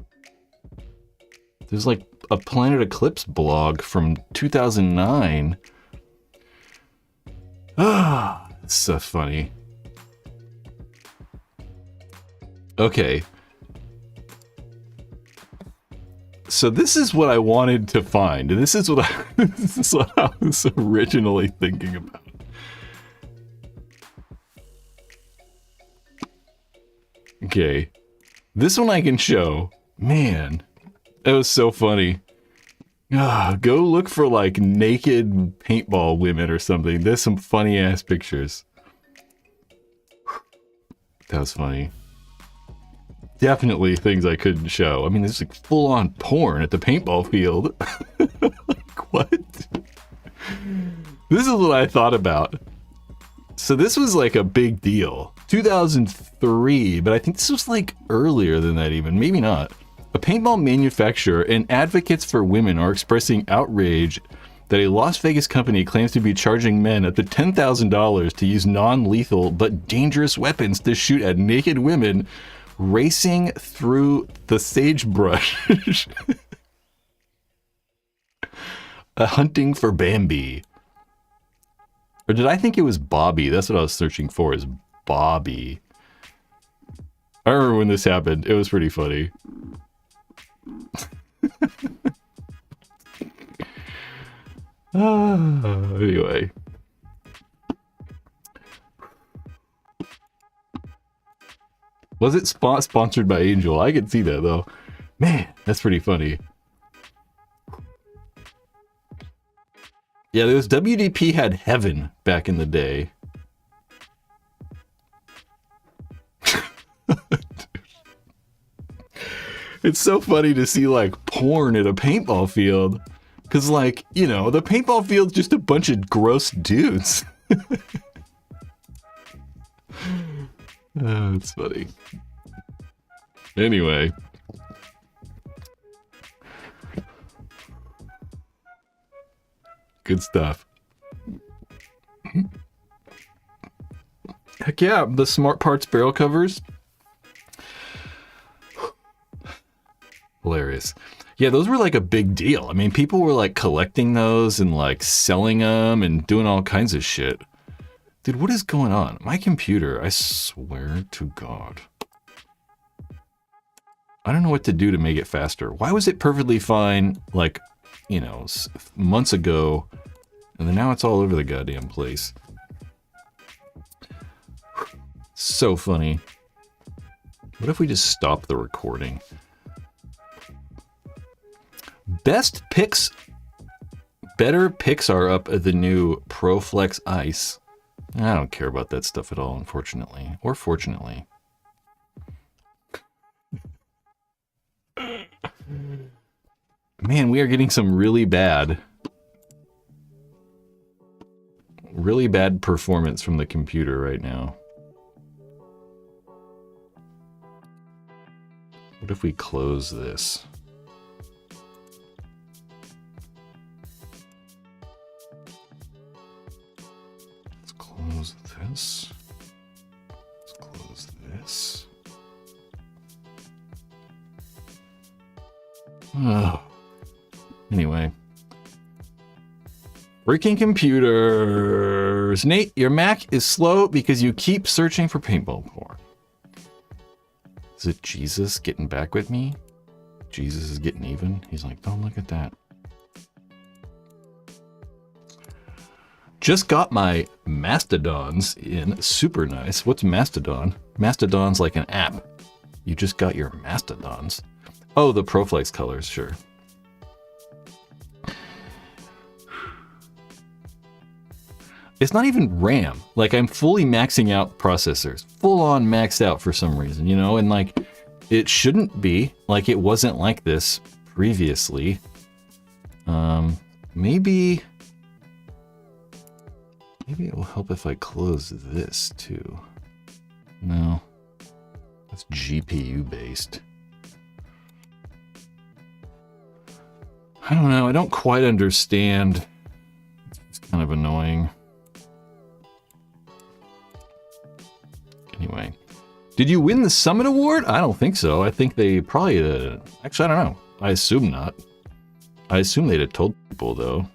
There's like a Planet Eclipse blog from 2009. Ah, it's so funny. Okay. So this is what I wanted to find. This is what I was originally thinking about. Okay. This one I can show. Man, that was so funny. Go look for like naked paintball women or something. There's some funny ass pictures. That was funny. Definitely things I couldn't show. I mean, there's like full-on porn at the paintball field. Like, what? This is what I thought about. So this was like a big deal. 2003, but I think this was like earlier than that even. Maybe not. A paintball manufacturer and advocates for women are expressing outrage that a Las Vegas company claims to be charging men up to $10,000 to use non-lethal but dangerous weapons to shoot at naked women racing through the sagebrush. Hunting for Bambi. Or did I think it was Bobby? That's what I was searching for, is Bobby. I remember when this happened. It was pretty funny. Anyway. Was it sponsored by Angel? I could see that, though. Man, that's pretty funny. Yeah, there was WDP had Heaven back in the day. It's so funny to see, like, porn at a paintball field. Because, like, you know, the paintball field's just a bunch of gross dudes. Oh, it's funny. Anyway. Good stuff. Heck yeah, the Smart Parts barrel covers. Hilarious. Yeah, those were like a big deal. I mean, people were like collecting those and like selling them and doing all kinds of shit. Dude, what is going on? My computer, I swear to God. I don't know what to do to make it faster. Why was it perfectly fine, like, you know, months ago, and then now it's all over the goddamn place? So funny. What if we just stop the recording? Best picks. Better picks are up at the new ProFlex Ice. I don't care about that stuff at all, unfortunately. Or fortunately. Man, we are getting some really bad performance from the computer right now. What if we close this? Let's close this. Let's close this. Oh. Anyway. Freaking computers. Nate, your Mac is slow because you keep searching for paintball porn. Is it Jesus getting back with me? Jesus is getting even. He's like, don't look at that. Just got my Mastodons in. Super nice. What's Mastodon? Mastodon's like an app. You just got your Mastodons. Oh, the Proflex colors, sure. It's not even RAM. Like, I'm fully maxing out processors. Full on maxed out for some reason, you know? And like, it shouldn't be. Like, it wasn't like this previously. Maybe it will help if I close this too. No, that's GPU based. I don't know. I don't quite understand. It's kind of annoying. Anyway, did you win the Summit Award? I don't think so. I think they probably, actually, I don't know. I assume not. I assume they'd have told people though.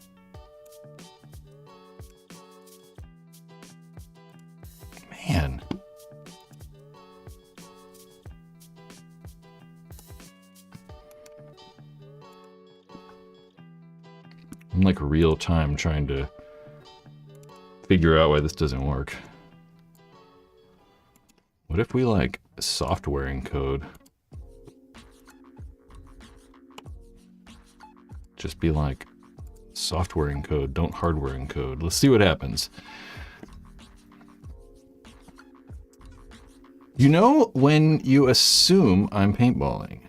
Man. I'm like real time trying to figure out why this doesn't work. What if we like software encode? Just be like software encode, don't hardware encode. Let's see what happens. You know when you assume I'm paintballing?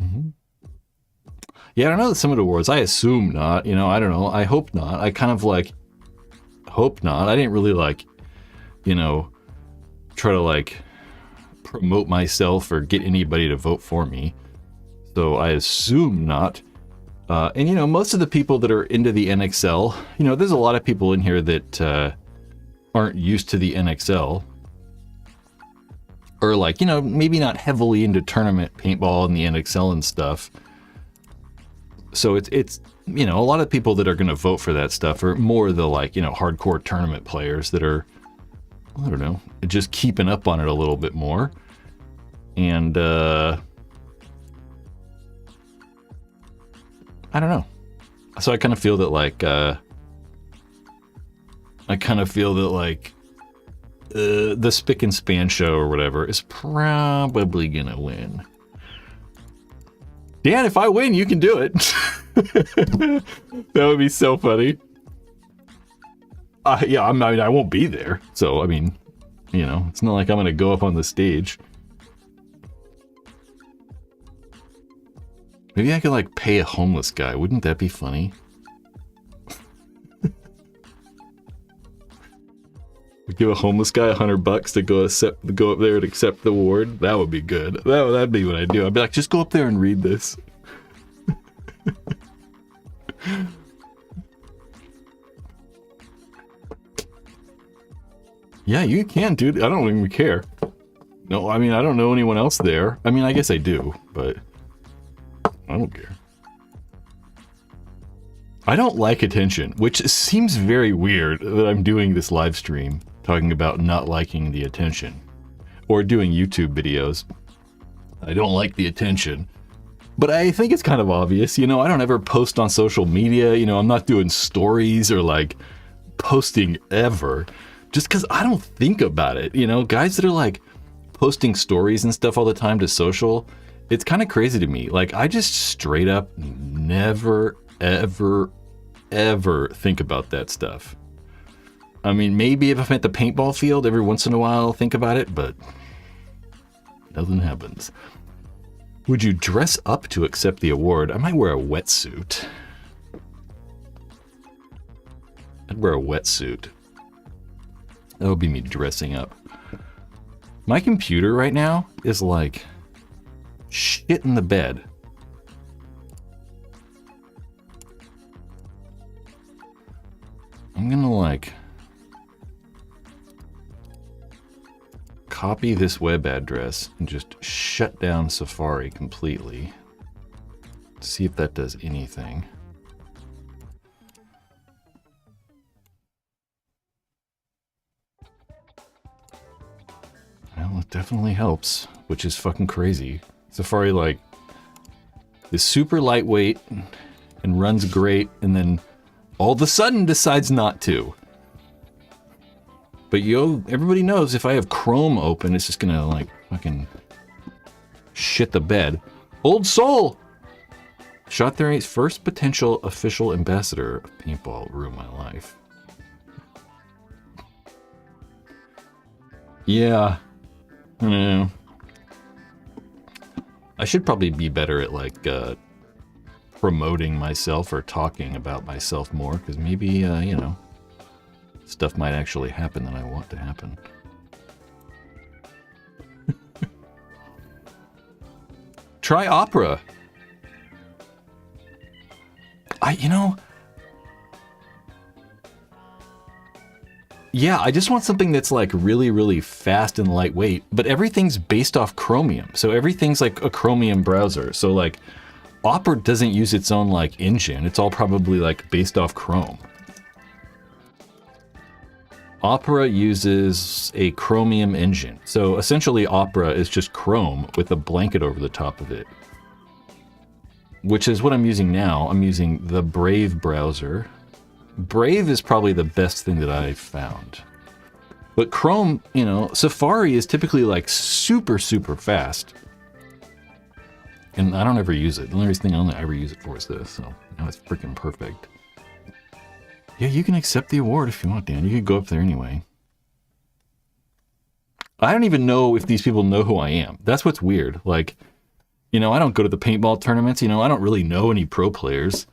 Mm-hmm. Yeah, I don't know the Summit Awards. I assume not. You know, I don't know. I hope not. I kind of like hope not. I didn't really like, you know, try to like promote myself or get anybody to vote for me. So I assume not. And, you know, most of the people that are into the NXL, you know, there's a lot of people in here that aren't used to the NXL. Or like, you know, maybe not heavily into tournament paintball and the NXL and stuff. So it's you know, a lot of people that are going to vote for that stuff are more the like, you know, hardcore tournament players that are, I don't know, just keeping up on it a little bit more. And I don't know. So I kind of feel that like the Spick and Span show or whatever is probably gonna win. Dan, if I win, you can do it. That would be so funny. Yeah, I mean, I won't be there. So, I mean, you know, it's not like I'm gonna go up on the stage. Maybe I could like pay a homeless guy. Wouldn't that be funny? Give a homeless guy $100 to go up there and accept the award. That would be good. That'd be what I'd do. I'd be like, just go up there and read this. Yeah, you can, dude. I don't even care. No, I mean, I don't know anyone else there. I mean, I guess I do, but I don't care. I don't like attention, which seems very weird that I'm doing this live stream talking about not liking the attention or doing YouTube videos. I don't like the attention, but I think it's kind of obvious. You know, I don't ever post on social media. You know, I'm not doing stories or like posting ever just because I don't think about it. You know, guys that are like posting stories and stuff all the time to social, it's kind of crazy to me. Like, I just straight up never, ever think about that stuff. I mean, maybe if I'm at the paintball field, every once in a while I'll think about it, but nothing happens. Would you dress up to accept the award? I might wear a wetsuit. I'd wear a wetsuit. That would be me dressing up. My computer right now is like shit in the bed. I'm gonna like copy this web address and just shut down Safari completely. See if that does anything. Well, it definitely helps, which is fucking crazy. Safari, like, is super lightweight and runs great, and then all of a sudden decides not to. But everybody knows if I have Chrome open, it's just gonna, like, fucking shit the bed. Old Soul! Shot their first potential official ambassador of Paintball ruined my life. Yeah. I know. I should probably be better at, like, promoting myself or talking about myself more, because maybe, you know, stuff might actually happen that I want to happen. Try Opera. You know, yeah, I just want something that's like really, really fast and lightweight, but everything's based off Chromium. So everything's like a Chromium browser. So like Opera doesn't use its own like engine. It's all probably like based off Chrome. Opera uses a Chromium engine. So essentially Opera is just Chrome with a blanket over the top of it, which is what I'm using now. I'm using the Brave browser. Brave is probably the best thing that I've found. But Chrome, you know, Safari is typically like super, super fast. And I don't ever use it. The only thing I only ever use it for is this. So now it's freaking perfect. Yeah, you can accept the award if you want, Dan. You could go up there anyway. I don't even know if these people know who I am. That's what's weird. Like, you know, I don't go to the paintball tournaments. You know, I don't really know any pro players.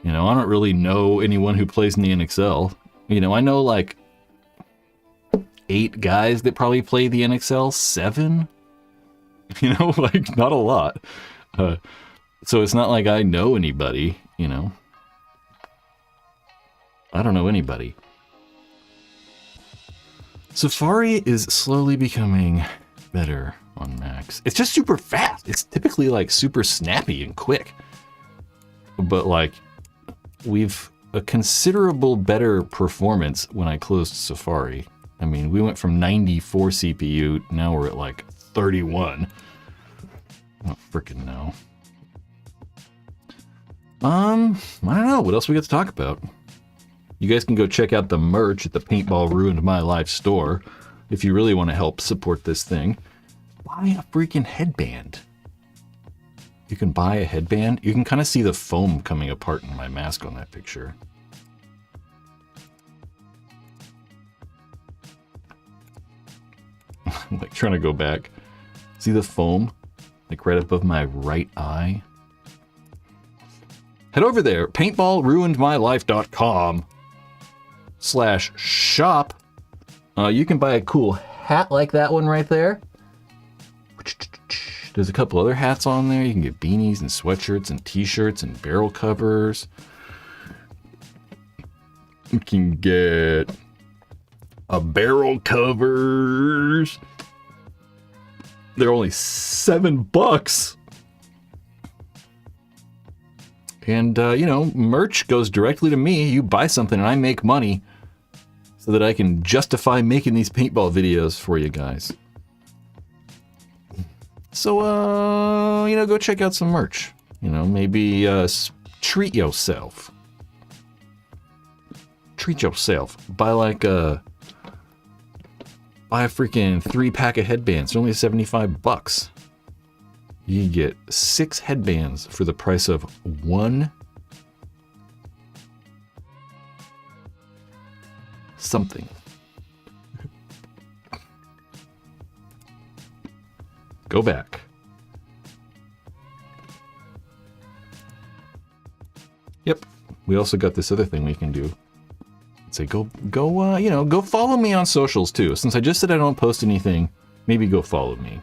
You know, I don't really know anyone who plays in the NXL. You know, I know like 8 guys that probably play the NXL, 7. You know, like not a lot. So it's not like I know anybody, you know. I don't know anybody. Safari is slowly becoming better on Macs. It's just super fast. It's typically like super snappy and quick. But like we've a considerable better performance when I closed Safari. I mean, we went from 94 CPU, now we're at like 31. I don't freaking know. I don't know. What else we got to talk about? You guys can go check out the merch at the Paintball Ruined My Life store if you really want to help support this thing. Buy a freaking headband. You can buy a headband. You can kind of see the foam coming apart in my mask on that picture. I'm like trying to go back. See the foam? Like right above my right eye. Head over there, paintballruinedmylife.com/shop. You can buy a cool hat like that one right there. There's a couple other hats on there. You can get beanies and sweatshirts and t-shirts and barrel covers. You can get a barrel covers. They're only $7. And, you know, merch goes directly to me. You buy something and I make money so that I can justify making these paintball videos for you guys. So, you know, go check out some merch. You know, maybe treat yourself. Treat yourself. Buy like buy a freaking 3-pack of headbands. They're only $75. You get 6 headbands for the price of 1 something. Go back. Yep. We also got this other thing we can do. Say go you know, go follow me on socials too. Since I just said I don't post anything, maybe go follow me.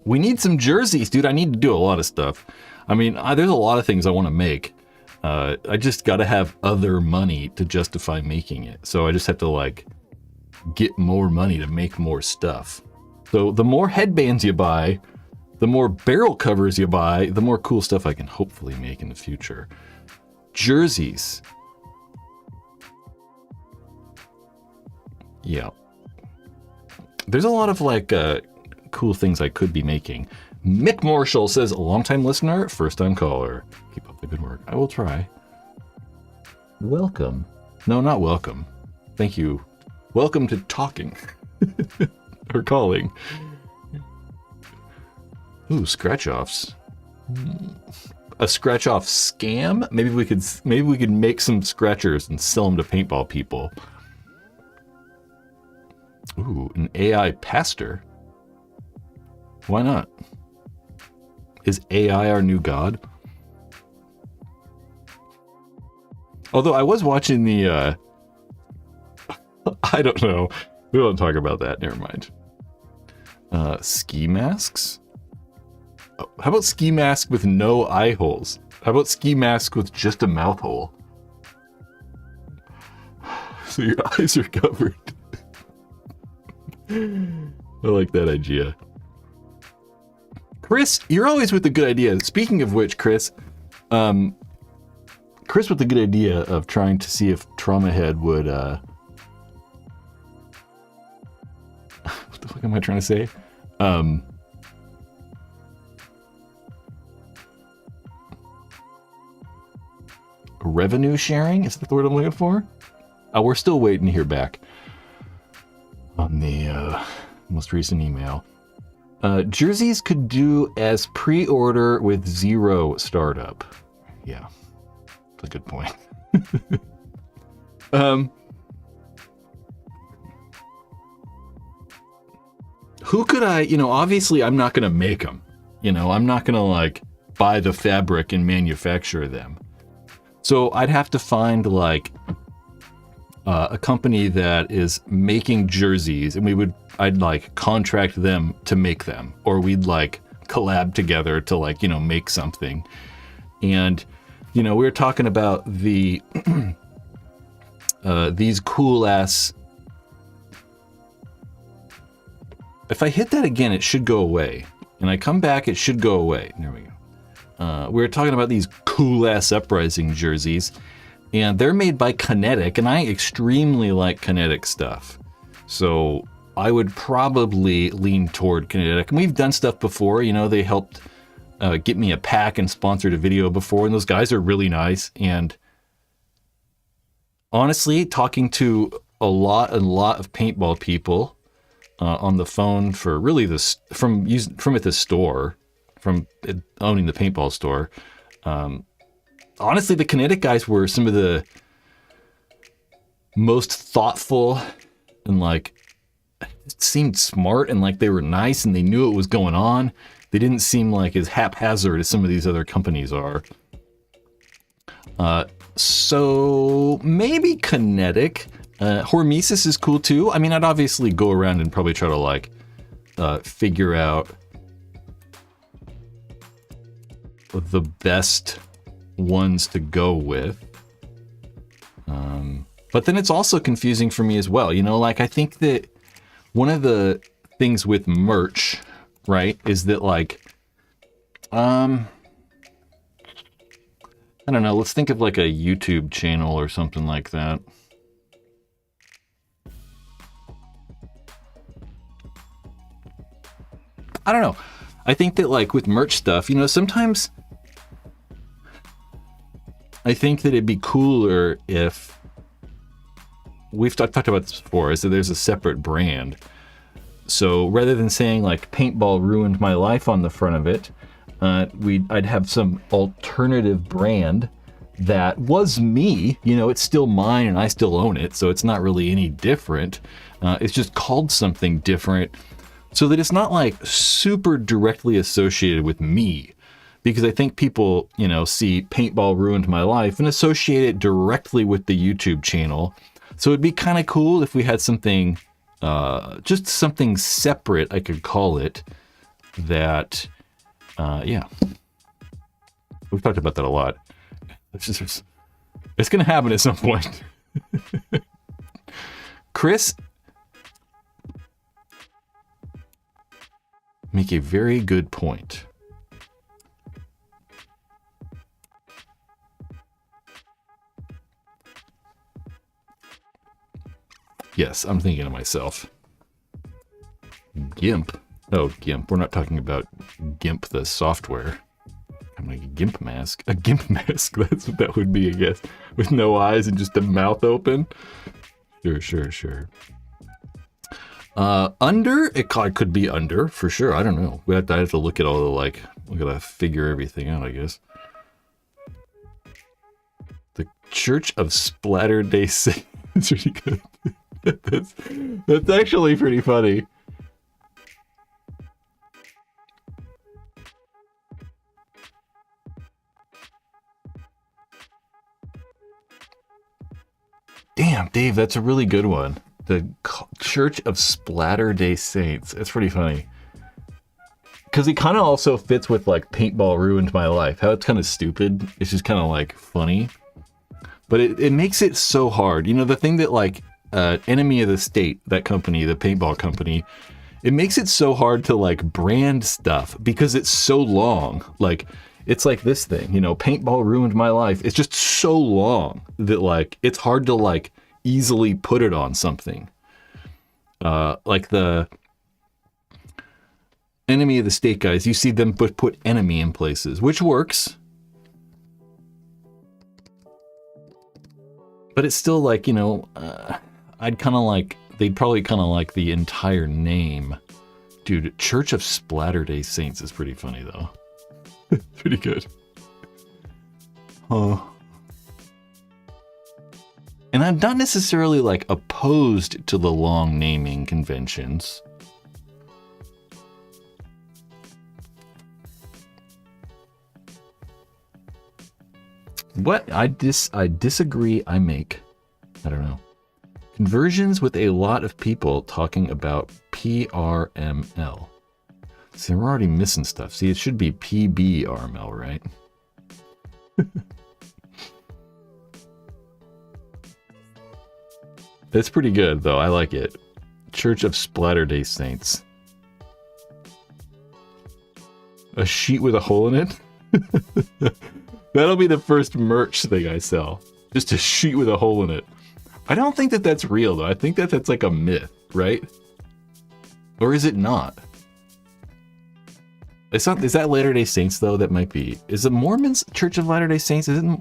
We need some jerseys, dude. I need to do a lot of stuff. I mean, there's a lot of things I want to make. I just got to have other money to justify making it. So I just have to like get more money to make more stuff. So the more headbands you buy, the more barrel covers you buy, the more cool stuff I can hopefully make in the future. Jerseys. Yeah. There's a lot of like cool things I could be making. Mick Marshall says, a longtime listener, first time caller. Keep up the good work. I will try. Welcome. No, not welcome. Thank you. Welcome to talking. Or calling. Ooh, scratch offs. A scratch off scam? Maybe we could make some scratchers and sell them to paintball people. Ooh, an AI pastor. Why not? Is AI our new god? Although I was watching the I don't know. We won't talk about that. Never mind. Ski masks? Oh, how about ski mask with no eye holes? How about ski mask with just a mouth hole? So your eyes are covered. I like that idea. Chris, you're always with the good idea. Speaking of which, Chris with the good idea of trying to see if Traumahead would what the fuck am I trying to say? Revenue sharing? Is that the word I'm looking for? We're still waiting to hear back on the most recent email. Jerseys could do as pre-order with 0 startup. Yeah, that's a good point. Who could I, obviously I'm not going to make them. I'm not going to like buy the fabric and manufacture them. So I'd have to find like a company that is making jerseys, and I'd like contract them to make them, or we'd like collab together to like, make something. And, we were talking about the, these cool ass, if I hit that again, it should go away. And I come back, it should go away. There we go. We were talking about these cool ass Uprising jerseys, and they're made by Kinetic, and I extremely like Kinetic stuff. So I would probably lean toward Kinetic. And we've done stuff before, they helped get me a pack and sponsored a video before, and those guys are really nice. And honestly, talking to a lot of paintball people on the phone for really from at the store, from owning the paintball store, honestly, the Kinetic guys were some of the most thoughtful, and like it seemed smart, and like they were nice and they knew what was going on. They didn't seem like as haphazard as some of these other companies are. So maybe Kinetic. Hormesis is cool too. I mean, I'd obviously go around and probably try to like figure out the best ones to go with. But then it's also confusing for me as well. Like I think that one of the things with merch, right, is that like, I don't know, let's think of like a YouTube channel or something like that. I don't know. I think that like with merch stuff, sometimes I think that it'd be cooler if I've talked about this before, is that there's a separate brand. So rather than saying like Paintball ruined my life on the front of it, I'd have some alternative brand that was me. It's still mine and I still own it, so it's not really any different. It's just called something different, so that it's not like super directly associated with me. Because I think people, see Paintball ruined my life and associate it directly with the YouTube channel. So it'd be kind of cool if we had something, just something separate, I could call it, that, yeah. We've talked about that a lot. It's going to happen at some point. Chris make a very good point. Yes, I'm thinking to myself. GIMP. Oh, GIMP. We're not talking about GIMP, the software. I'm like a GIMP mask. A GIMP mask. That's what that would be, I guess. With no eyes and just a mouth open. Sure. Under? It could be under, for sure. I don't know. I have to look at all the, like, we gotta figure everything out, I guess. The Church of Splatter-Day Saints. That's really good. That's actually pretty funny. Damn, Dave, that's a really good one. The Church of Splatter-Day Saints. It's pretty funny. Because it kind of also fits with, like, Paintball Ruined My Life. How it's kind of stupid. It's just kind of, like, funny. But it makes it so hard. You know, the thing that, like, Enemy of the State, that company, the paintball company, it makes it so hard to, like, brand stuff because it's so long. Like, it's like this thing, you know, Paintball Ruined My Life. It's just so long that, like, it's hard to, like, easily put it on something. Like the Enemy of the State guys, you see them put enemy in places, which works. But it's still like, you know, I'd kind of like, they'd probably kind of like the entire name. Dude, Church of Splatter-Day Saints is pretty funny, though. Pretty good. And I'm not necessarily, like, opposed to the long naming conventions. What? I disagree, I don't know. Conversions with a lot of people talking about PRML. See, we're already missing stuff. See, it should be PBRML, right? It's pretty good, though. I like it. Church of Splatter-Day Saints. A sheet with a hole in it? That'll be the first merch thing I sell. Just a sheet with a hole in it. I don't think that that's real, though. I think that that's like a myth, right? Or is it not? It's not. Is that Latter-day Saints, though? That might be. Is the Mormons Church of Latter-day Saints? Is it?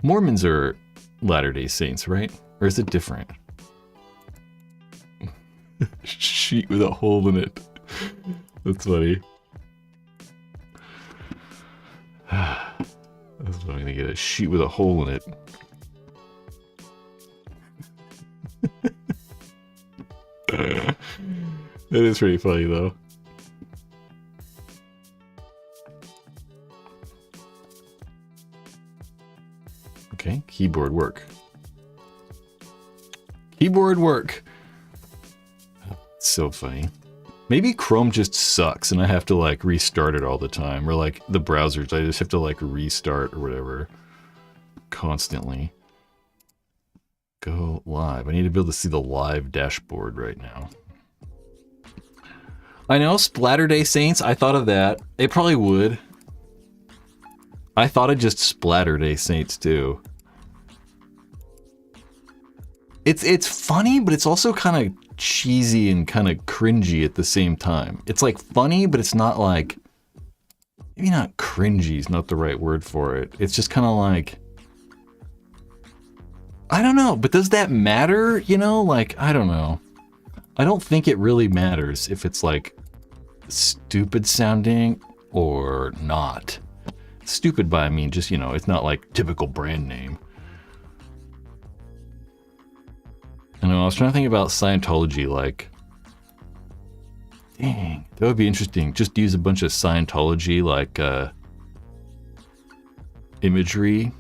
Mormons are Latter-day Saints, right? Or is it different? Sheet with a hole in it. That's funny. That's what I'm gonna get, a sheet with a hole in it. That is pretty funny, though. Okay, keyboard work. Keyboard work. So funny. Maybe Chrome just sucks and I have to, like, restart it all the time. Or, like, the browsers, I just have to, like, restart or whatever. Constantly. Go live. I need to be able to see the live dashboard right now. I know, Splatter-Day Saints, I thought of that. It probably would. I thought of just Splatter-Day Saints, too. It's funny, but it's also kind of cheesy and kind of cringy at the same time. It's like funny, but it's not like, maybe not cringy is not the right word for it. It's just kind of like, I don't know, but does that matter? You know, like, I don't know. I don't think it really matters if it's like stupid sounding or not. Stupid by, I mean, just, you know, it's not like typical brand name. I know, I was trying to think about Scientology, like, dang, that would be interesting. Just use a bunch of Scientology, like, imagery.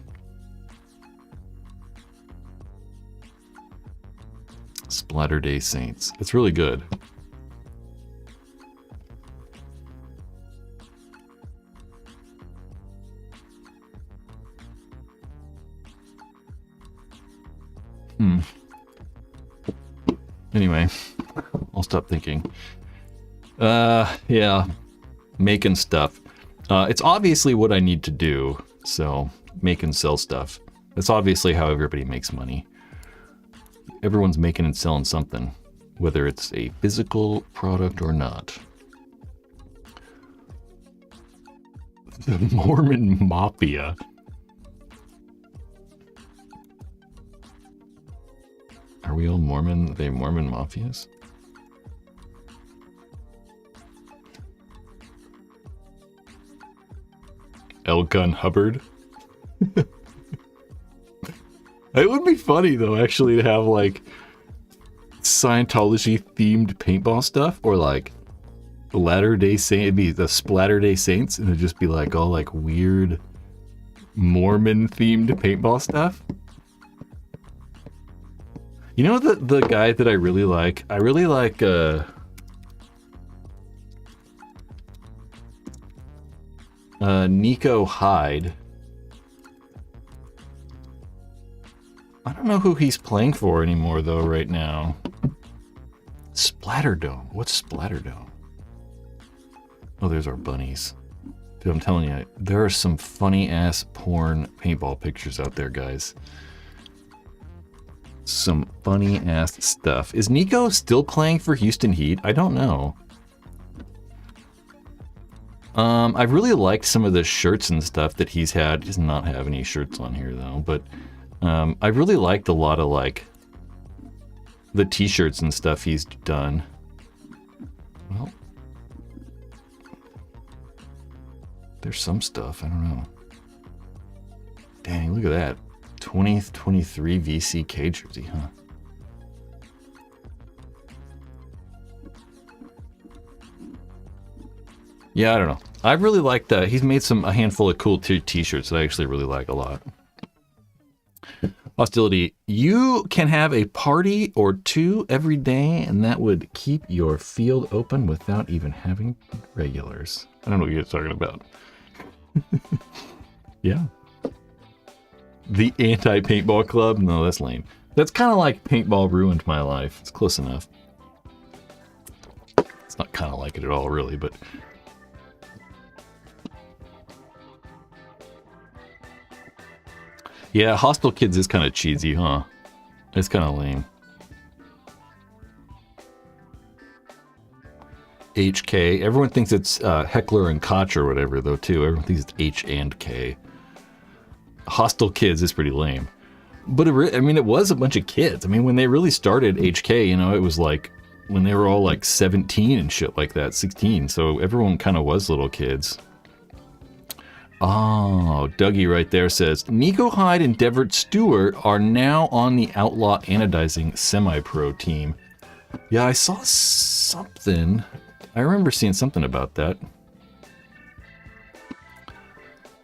Splatter-Day Saints. It's really good. Anyway, I'll stop thinking. Yeah, making stuff. It's obviously what I need to do, so make and sell stuff. That's obviously how everybody makes money. Everyone's making and selling something, whether it's a physical product or not. The Mormon Mafia. Are we all Mormon? Are they Mormon mafias? L. Gun Hubbard. It would be funny though, actually, to have like Scientology themed paintball stuff, or like Latter-day Saint. It'd be the Splatter-day Saints, and it'd just be like all like weird Mormon themed paintball stuff. You know the guy that I really like? I really like Nico Hyde. I don't know who he's playing for anymore, though, right now. Splatterdome. What's Splatterdome? Oh, there's our bunnies. Dude, I'm telling you, there are some funny-ass porn paintball pictures out there, guys. Some funny-ass stuff. Is Nico still playing for Houston Heat? I don't know. I've really liked some of the shirts and stuff that he's had. He does not have any shirts on here, though, but... I really liked a lot of, like, the t-shirts and stuff he's done. Well, there's some stuff, I don't know. Dang, look at that. 2023 VCK jersey, huh? Yeah, I don't know. I really liked that. He's made a handful of cool t-shirts that I actually really like a lot. Hostility. You can have a party or two every day, and that would keep your field open without even having regulars. I don't know what you're talking about. Yeah. The anti-paintball club? No, that's lame. That's kind of like paintball ruined my life. It's close enough. It's not kind of like it at all, really, but... Yeah, Hostile Kids is kind of cheesy, huh? It's kind of lame. HK. Everyone thinks it's Heckler and Koch or whatever, though, too. Everyone thinks it's H and K. Hostile Kids is pretty lame. But, I mean, it was a bunch of kids. I mean, when they really started HK, you know, it was like when they were all like 17 and shit like that, 16. So everyone kind of was little kids. Oh, Dougie right there says, Nico Hyde and Devert Stewart are now on the Outlaw Anodizing semi-pro team. Yeah, I saw something. I remember seeing something about that.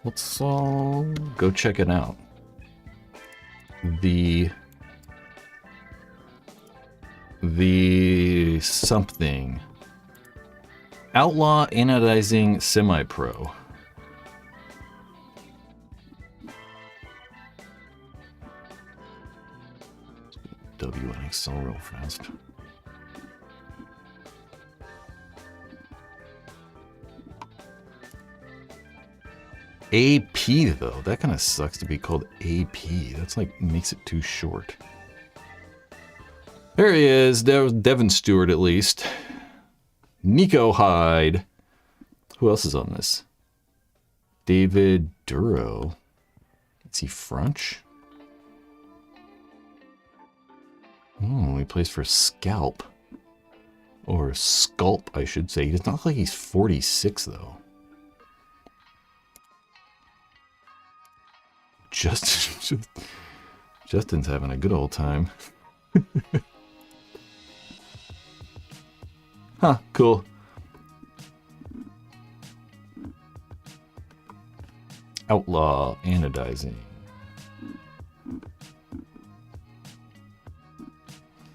Let's all go check it out. The something. Outlaw Anodizing semi-pro. NXL real fast. AP though, that kind of sucks to be called AP. That's like makes it too short. There he is. There was Devin Stewart at least. Nico Hyde. Who else is on this? David Duro. Is he French? Oh, he plays for Scalp. Or Sculp, I should say. He does not look like he's 46, though. Justin's having a good old time. Huh, cool. Outlaw Anodizing.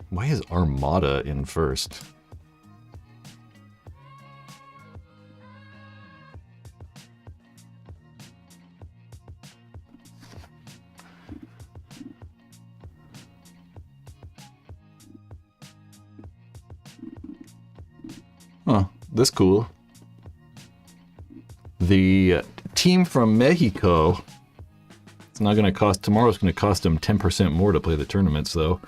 Why is Armada in first? Huh. this cool. The team from Mexico. It's not going to cost. Tomorrow's going to cost them 10% more to play the tournaments, though.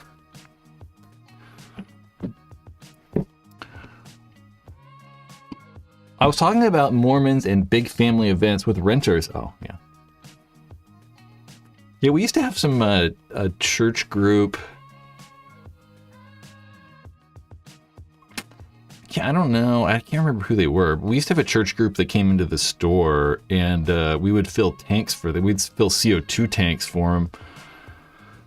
I was talking about Mormons and big family events with renters. Oh, yeah. Yeah, we used to have some a church group. I don't know. I can't remember who they were. But we used to have a church group that came into the store, and we would fill tanks for them. We'd fill CO2 tanks for them.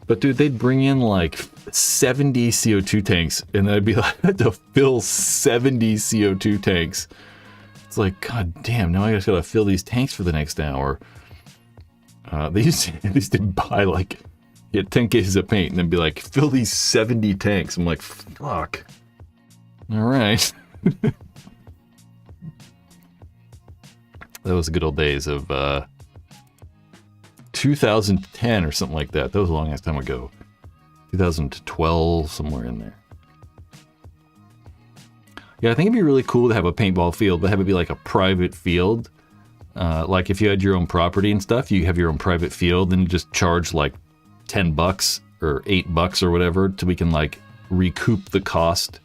But dude, they'd bring in like 70 CO2 tanks, and I'd be like, I had to fill 70 CO2 tanks. It's like, god damn, now I just gotta fill these tanks for the next hour. They used to buy like, get 10 cases of paint and then be like, fill these 70 tanks. I'm like, fuck. All right. That was the good old days of 2010 or something like that. That was a long ass time ago. 2012, somewhere in there. Yeah, I think it'd be really cool to have a paintball field, but have it be like a private field. Like if you had your own property and stuff, you have your own private field and you just charge like $10 or $8 or whatever till we can like recoup the cost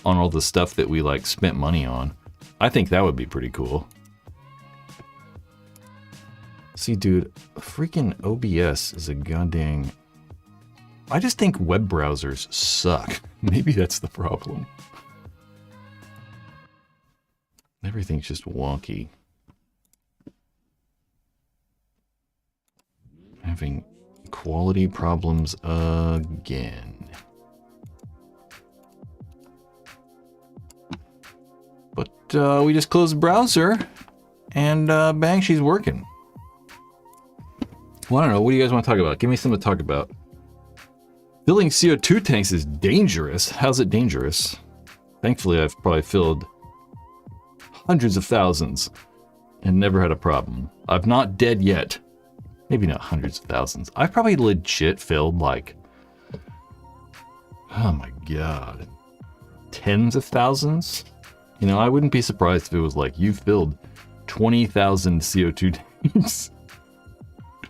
on all the stuff that we like spent money on. I think that would be pretty cool. See, dude, freaking OBS is a goddamn... I just think web browsers suck. Maybe that's the problem. Everything's just wonky. Having quality problems again. But we just closed the browser, and bang, she's working. Well, I don't know. What do you guys want to talk about? Give me something to talk about. Filling CO2 tanks is dangerous. How's it dangerous? Thankfully, I've probably filled hundreds of thousands and never had a problem. I'm not dead yet. Maybe not hundreds of thousands. I've probably legit filled like, oh my god, tens of thousands. You know, I wouldn't be surprised if it was like, you filled 20,000 CO2 tanks.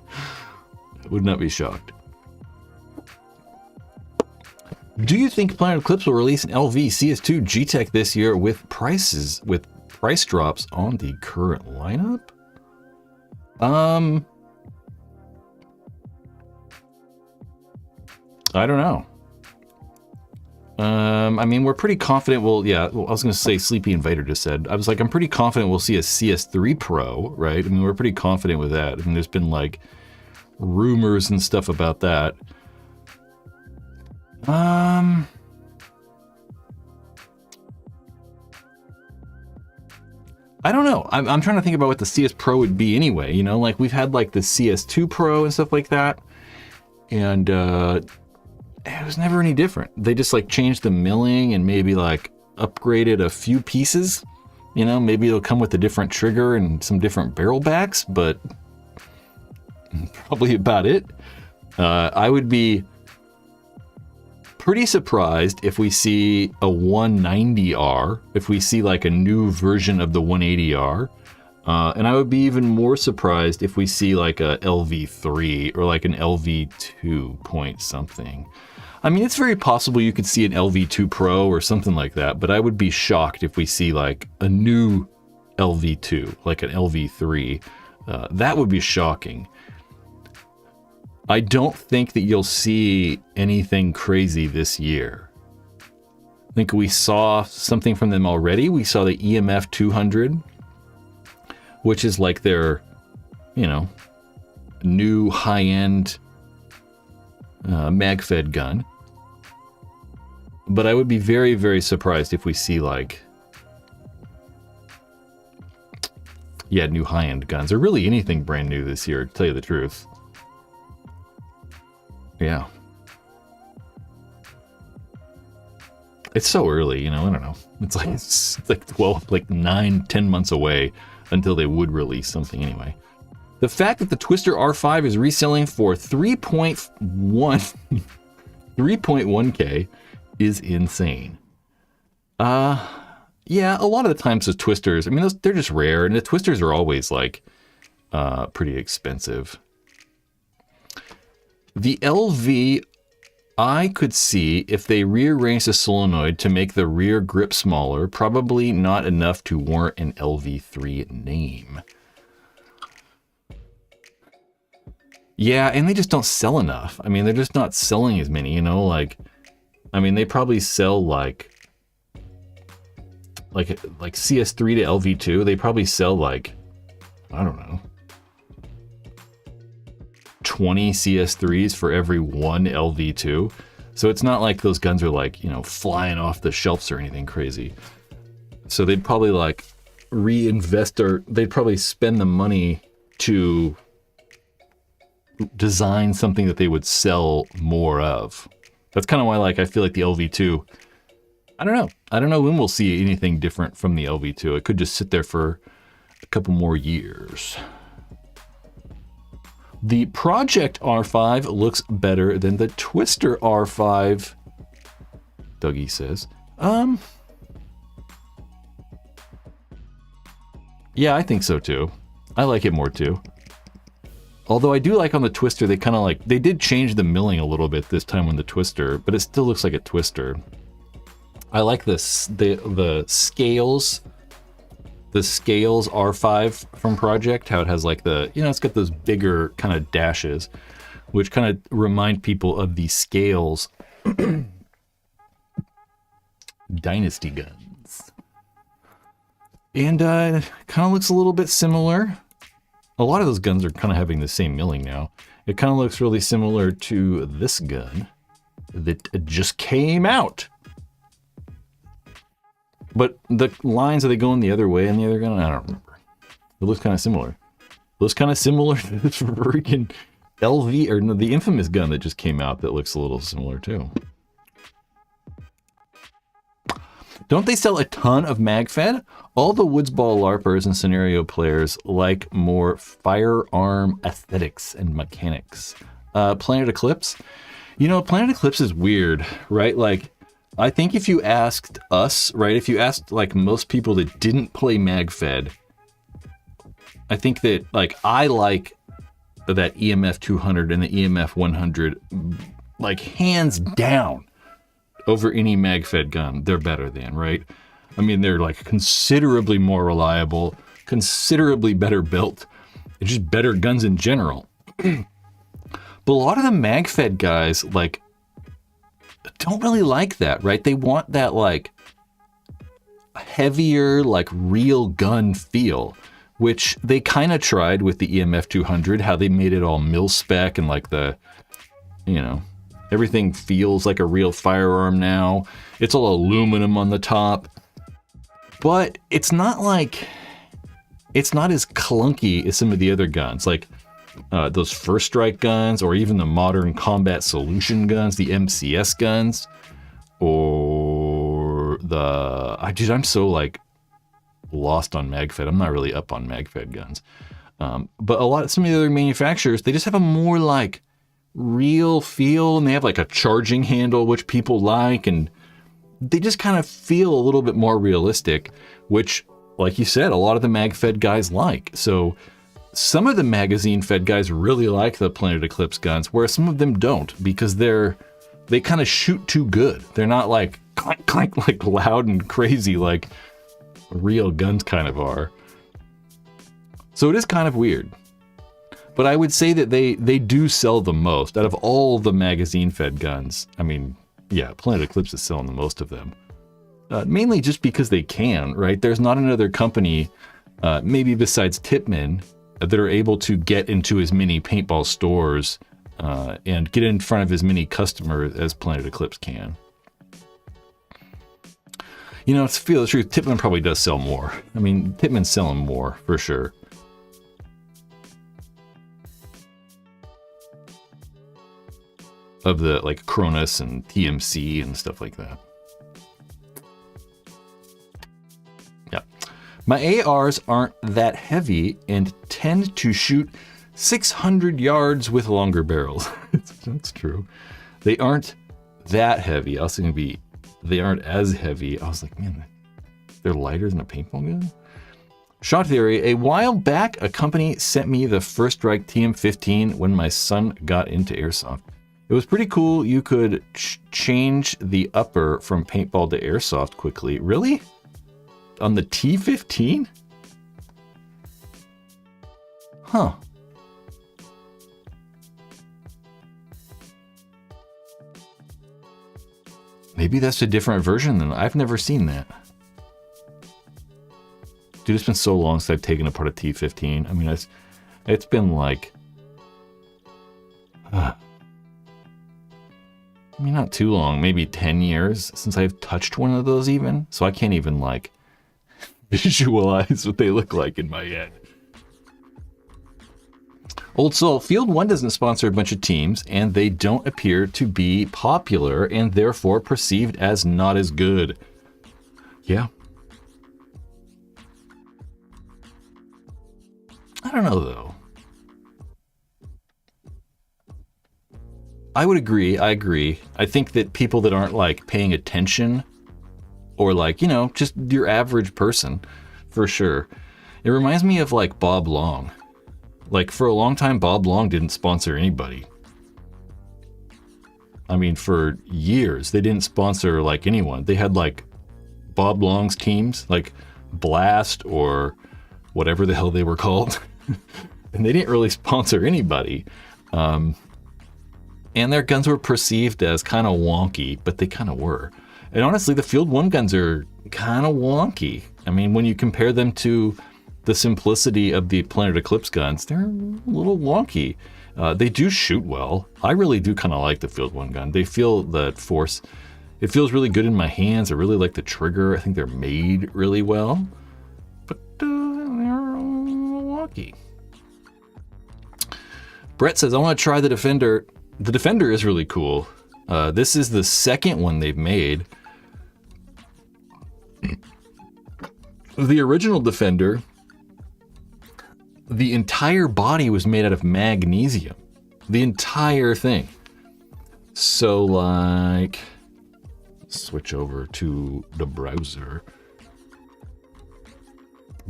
I would not be shocked. Do you think Planet Eclipse will release an LV CS2 G-Tech this year with price drops on the current lineup? I don't know. I mean, we're pretty confident I was going to say Sleepy Invader just said. I was like, I'm pretty confident we'll see a CS3 Pro, right? I mean, we're pretty confident with that. I mean, there's been like rumors and stuff about that. I don't know. I'm trying to think about what the CS Pro would be anyway. You know, like we've had like the CS2 Pro and stuff like that. And it was never any different. They just like changed the milling and maybe like upgraded a few pieces. You know, maybe it'll come with a different trigger and some different barrel backs, but probably about it. I would be pretty surprised if we see a 190R, if we see like a new version of the 180R. And I would be even more surprised if we see like a LV3 or like an LV2 point something. I mean, it's very possible you could see an LV2 Pro or something like that, but I would be shocked if we see like a new LV2, like an LV3. That would be shocking. I don't think that you'll see anything crazy this year. I think we saw something from them already. We saw the EMF 200, which is like their, you know, new high-end mag-fed gun. But I would be very, very surprised if we see like, new high-end guns, or really anything brand new this year, to tell you the truth. Yeah. It's so early, you know, I don't know. It's like 12, like 9, 10 months away until they would release something anyway. The fact that the Twister R5 is reselling for 3.1K is insane. Yeah, a lot of the times the twisters, I mean, they're just rare, and the twisters are always like pretty expensive. The LV, I could see if they rearrange the solenoid to make the rear grip smaller, probably not enough to warrant an LV3 name. Yeah, and they just don't sell enough. I mean, they're just not selling as many, you know, like, I mean, they probably sell like CS3 to LV2, they probably sell like, I don't know, 20 CS3s for every one LV2. So it's not like those guns are like, you know, flying off the shelves or anything crazy. So they'd probably like reinvest, or they'd probably spend the money to design something that they would sell more of. That's kind of why, like, I feel like the LV2, I don't know when we'll see anything different from the LV2. It could just sit there for a couple more years. The Project R5 looks better than the Twister R5, Dougie says. Yeah, I think so too. I like it more too. Although I do like on the Twister, they kind of like, they did change the milling a little bit this time on the Twister, but it still looks like a Twister. I like this, the scales. The scales R5 from Project, how it has like the, you know, it's got those bigger kind of dashes, which kind of remind people of the scales Dynasty guns. And kind of looks a little bit similar. A lot of those guns are kind of having the same milling now. It kind of looks really similar to this gun that just came out. But the lines, are they going the other way in the other gun? I don't remember. It looks kind of similar. It looks kind of similar to this freaking LV, or no, the infamous gun that just came out that looks a little similar too. Don't they sell a ton of MagFed? All the Woodsball LARPers and scenario players like more firearm aesthetics and mechanics. Planet Eclipse? You know, Planet Eclipse is weird, right? Like, I think if you asked us, right, if you asked like most people that didn't play MagFed, I think that like I like that EMF 200 and the EMF 100 like hands down over any MagFed gun. They're better than, right? I mean, they're like considerably more reliable, considerably better built. They're just better guns in general. But a lot of the MagFed guys like don't really like that, right? They want that like heavier, like real gun feel, which they kind of tried with the EMF 200, how they made it all mil-spec and like the, you know, everything feels like a real firearm now. It's all aluminum on the top, but it's not like, it's not as clunky as some of the other guns. Like, those First Strike guns, or even the modern combat solution guns, the MCS guns, or the, I'm so like lost on MagFed. I'm not really up on MagFed guns. But some of the other manufacturers, they just have a more like real feel, and they have like a charging handle, which people like, and they just kind of feel a little bit more realistic, which, like you said, a lot of the MagFed guys like. So some of the magazine-fed guys really like the Planet Eclipse guns, whereas some of them don't, because they kind of shoot too good. They're not like clank, clank, like loud and crazy like real guns kind of are. So it is kind of weird. But I would say that they do sell the most out of all the magazine-fed guns. I mean, yeah, Planet Eclipse is selling the most of them. Mainly just because they can, right? There's not another company, maybe besides Tippmann, that are able to get into as many paintball stores and get in front of as many customers as Planet Eclipse can. You know, to feel the truth, Tippmann probably does sell more. I mean, Tippmann's selling more, for sure. Of the, like, Cronus and TMC and stuff like that. Yeah. My ARs aren't that heavy and tend to shoot 600 yards with longer barrels. That's true. They aren't that heavy. I was going to be they aren't as heavy. I was like, man, they're lighter than a paintball gun? Shot theory. A while back, a company sent me the First Strike TM15 when my son got into airsoft. It was pretty cool. You could change the upper from paintball to airsoft quickly. Really? On the T15? Huh. Maybe that's a different version than I've never seen that. Dude, it's been so long since I've taken apart a T15. I mean, it's been like, I mean, not too long, maybe 10 years since I've touched one of those even. So I can't even like visualize what they look like in my head. Old Soul, Field 1 doesn't sponsor a bunch of teams, and they don't appear to be popular and therefore perceived as not as good. Yeah. I don't know, though. I would agree. I agree. I think that people that aren't, like, paying attention or, like, you know, just your average person, for sure. It reminds me of, like, Bob Long. Like, for a long time, Bob Long didn't sponsor anybody. I mean, for years, they didn't sponsor, like, anyone. They had, like, Bob Long's teams, like Blast or whatever the hell they were called. And they didn't really sponsor anybody. And their guns were perceived as kind of wonky, but they kind of were. And honestly, the Field 1 guns are kind of wonky. I mean, when you compare them to the simplicity of the Planet Eclipse guns, they're a little wonky. They do shoot well. I really do kind of like the Field 1 gun. They feel that force. It feels really good in my hands. I really like the trigger. I think they're made really well. But they're wonky. Brett says, I want to try the Defender. The Defender is really cool. This is the second one they've made. The original Defender, the entire body was made out of magnesium. The entire thing. So, like, switch over to the browser.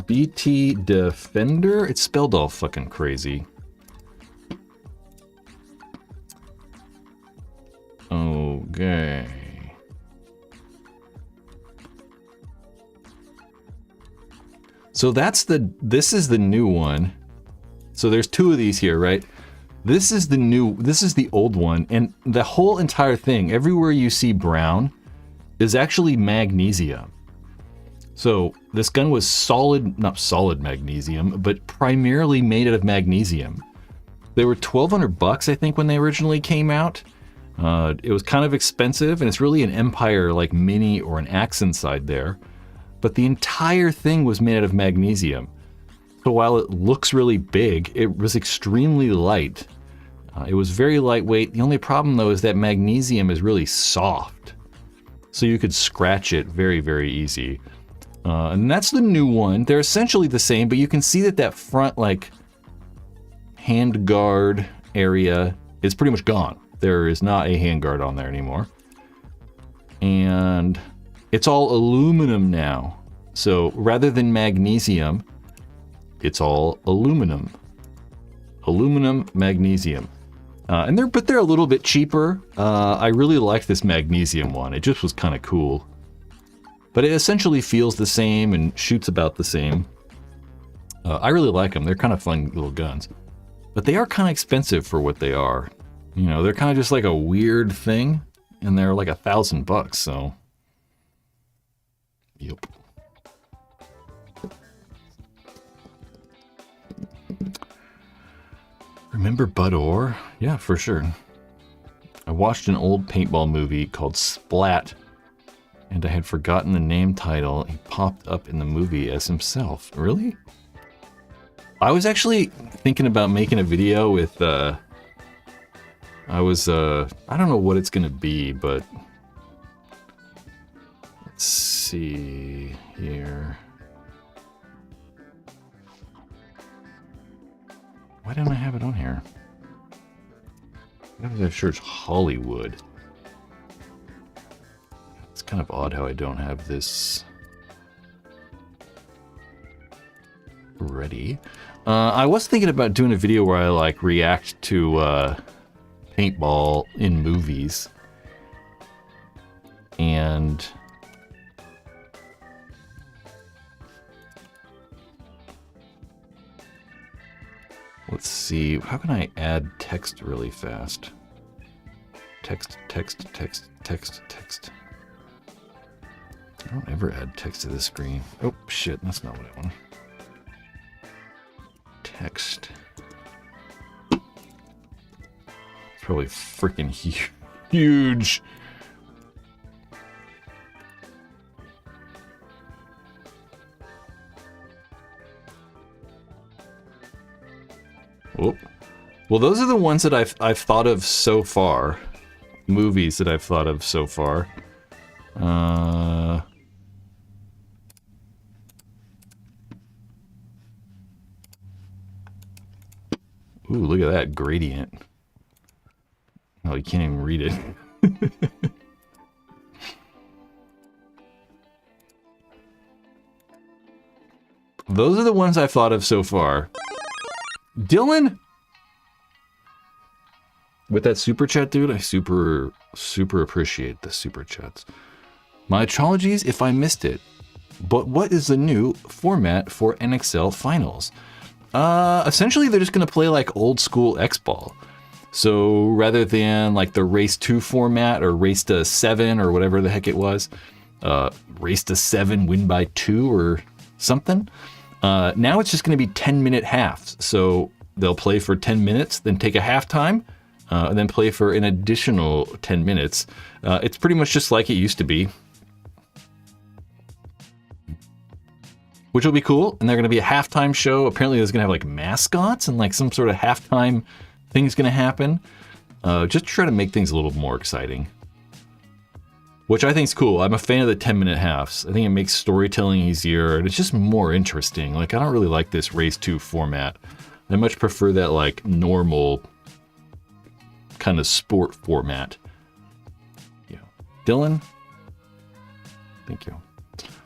BT Defender? It's spelled all fucking crazy. Okay. So this is the new one. So there's two of these here, right? This is the old one, and the whole entire thing, everywhere you see brown, is actually magnesium. So this gun was not solid magnesium, but primarily made out of magnesium. They were $1,200, I think, when they originally came out. It was kind of expensive, and it's really an Empire like Mini or an Axe inside there. But the entire thing was made out of magnesium. So while it looks really big, it was extremely light. It was very lightweight. The only problem, though, is that magnesium is really soft. So you could scratch it very, very easy. And that's the new one. They're essentially the same, but you can see that front, like, hand guard area is pretty much gone. There is not a handguard on there anymore. And it's all aluminum now. So rather than magnesium, it's all aluminum. Aluminum, magnesium. But they're a little bit cheaper. I really like this magnesium one. It just was kind of cool. But it essentially feels the same and shoots about the same. I really like them. They're kind of fun little guns. But they are kind of expensive for what they are. You know, they're kind of just like a weird thing, and they're like $1,000, so. Yep. Remember Bud Orr? Yeah, for sure. I watched an old paintball movie called Splat, and I had forgotten the name title. He popped up in the movie as himself. Really? I was actually thinking about making a video with, I don't know what it's gonna be, but let's see here. Why don't I have it on here? I'm sure it's Hollywood. Let's kind of odd how I don't have this ready. I was thinking about doing a video where I like react to paintball in movies. And let's see, how can I add text really fast? Text. I don't ever add text to the screen. Oh, shit, that's not what I want. Text. It's probably freaking huge. Oh. Well, those are the ones that I've thought of so far. Movies that I've thought of so far. Ooh, look at that gradient. Oh, you can't even read it. Those are the ones I've thought of so far. Dylan? With that super chat, dude, I super appreciate the super chats. My apologies if I missed it, but what is the new format for NXL finals? Essentially, they're just going to play like old school X-Ball. So rather than like the race 2 format or race to 7 or whatever the heck it was, race to 7, win by 2 or something. Now it's just going to be 10-minute halves. So they'll play for 10 minutes, then take a halftime, and then play for an additional 10 minutes. It's pretty much just like it used to be. Which will be cool, and they're going to be a halftime show. Apparently there's going to have like mascots and like some sort of halftime thing's going to happen. Just try to make things a little more exciting. Which I think is cool. I'm a fan of the 10-minute halves. I think it makes storytelling easier, and it's just more interesting. Like, I don't really like this race 2 format. I much prefer that like normal kind of sport format. Yeah. Dylan? Thank you.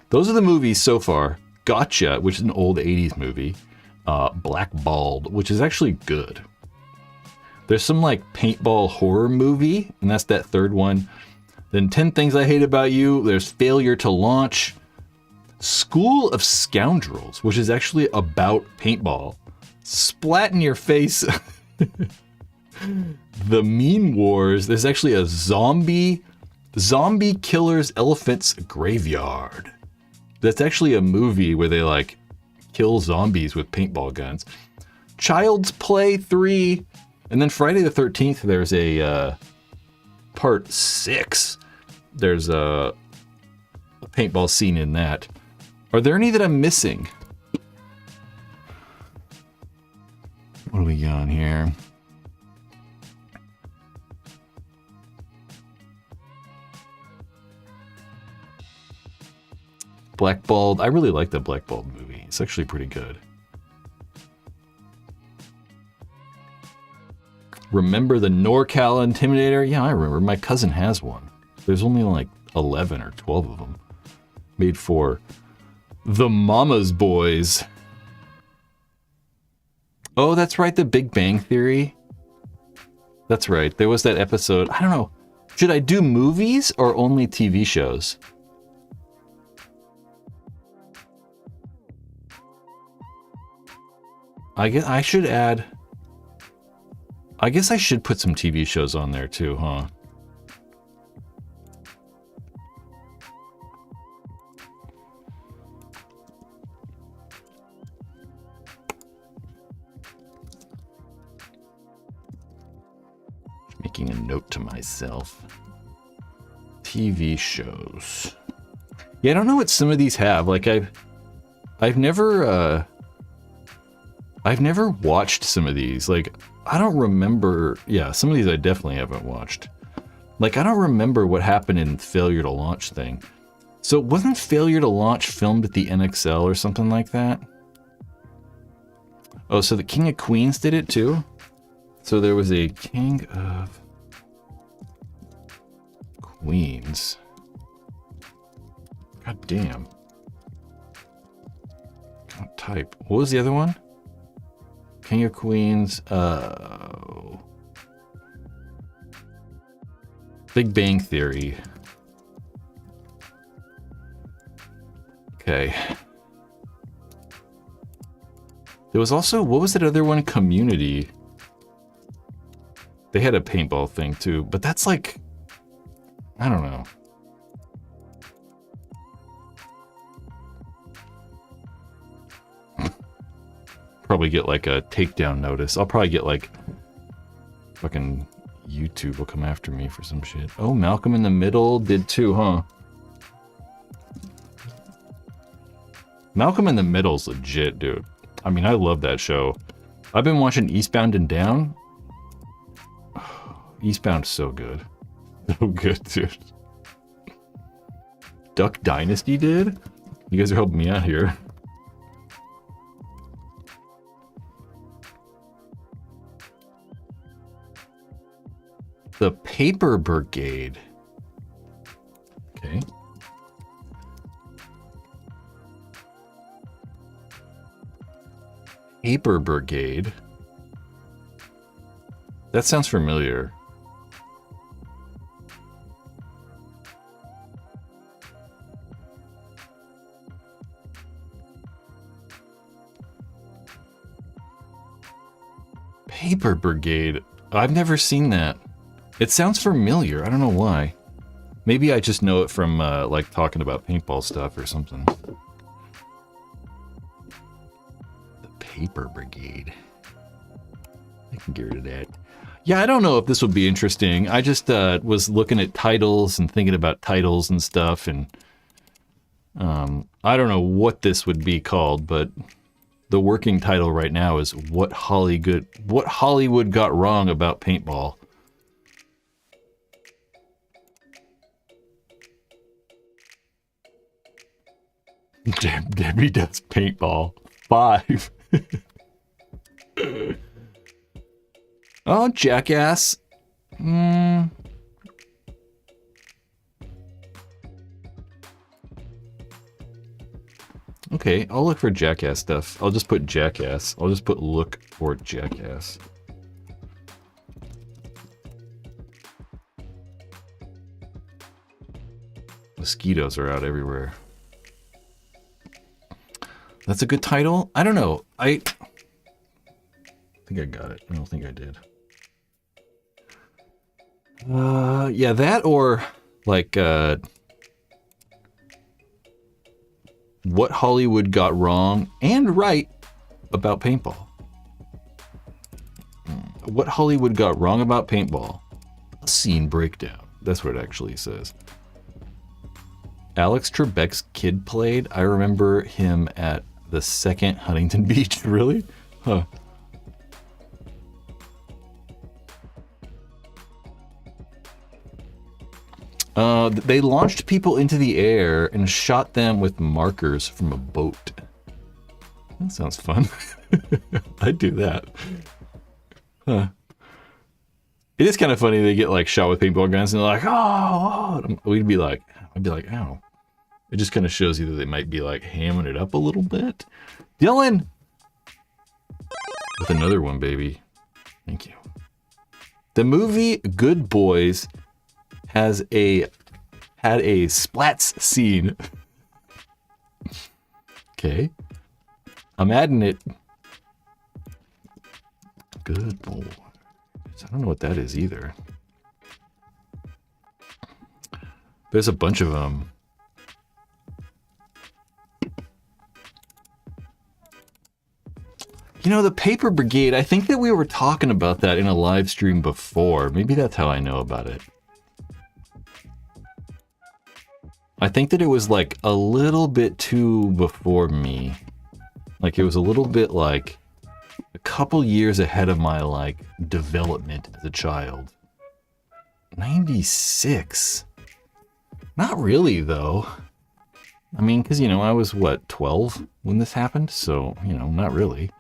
Those are the movies so far. Gotcha, which is an old 80s movie. Blackballed, which is actually good. There's some like paintball horror movie, and that's that third one. Then 10 Things I Hate About You. There's Failure to Launch. School of Scoundrels, which is actually about paintball. Splat in your face. The Mean Wars. There's actually a zombie killers elephants graveyard. That's actually a movie where they like kill zombies with paintball guns. Child's Play 3. And then Friday the 13th, there's a part 6. There's a paintball scene in that. Are there any that I'm missing? What do we got here? Blackballed. I really like the Blackballed movie. It's actually pretty good. Remember the NorCal Intimidator? Yeah, I remember. My cousin has one. There's only like 11 or 12 of them. Made for the Mama's Boys. Oh, that's right, the Big Bang Theory. That's right. There was that episode. I don't know. Should I do movies or only TV shows? I guess I should add... I guess I should put some TV shows on there too, huh? Making a note to myself. TV shows. Yeah, I don't know what some of these have. Like I've never watched some of these. Like, I don't remember. Yeah, some of these I definitely haven't watched. Like, I don't remember what happened in Failure to Launch thing. So wasn't Failure to Launch filmed at the NXL or something like that? Oh, so the King of Queens did it too? So there was a King of Queens. God damn. Can't type. What was the other one? King of Queens. Big Bang Theory. Okay. There was also, what was that other one? Community. They had a paintball thing too, but that's like, I don't know. Probably get like a takedown notice. I'll probably get like fucking YouTube will come after me for some shit. Oh, Malcolm in the Middle did too, huh? Malcolm in the Middle's legit, dude. I mean, I love that show. I've been watching Eastbound and Down. Eastbound's so good. So good, dude. Duck Dynasty did? You guys are helping me out here. The Paper Brigade. Okay. Paper Brigade. That sounds familiar. Paper Brigade. I've never seen that. It sounds familiar. I don't know why. Maybe I just know it from like talking about paintball stuff or something. The Paper Brigade. I can get rid of that. Yeah, I don't know if this would be interesting. I just was looking at titles and thinking about titles and stuff, and I don't know what this would be called, but the working title right now is What Hollywood Got Wrong About Paintball. Debbie does paintball. 5. Oh, Jackass. Okay, I'll look for Jackass stuff. I'll just put Jackass. I'll just put look for Jackass. Mosquitoes are out everywhere. That's a good title? I don't know. I think I got it. I don't think I did. Yeah, that or like What Hollywood Got Wrong and Right About Paintball. What Hollywood Got Wrong About Paintball. A scene breakdown. That's what it actually says. Alex Trebek's kid played. I remember him at the second Huntington Beach. Really? Huh. They launched people into the air and shot them with markers from a boat. That sounds fun. I'd do that. Huh. It is kind of funny they get like shot with paintball guns and they're like, oh, I'd be like, ow. It just kind of shows you that they might be like hamming it up a little bit. Dylan! With another one, baby. Thank you. The movie Good Boys had a splats scene. Okay. I'm adding it. Good Boy. I don't know what that is either. There's a bunch of them. You know, the Paper Brigade, I think that we were talking about that in a live stream before. Maybe that's how I know about it. I think that it was like a little bit too before me. Like it was a little bit like a couple years ahead of my like development as a child. 96. Not really though. I mean, because, you know, I was what, 12 when this happened? So, you know, not really.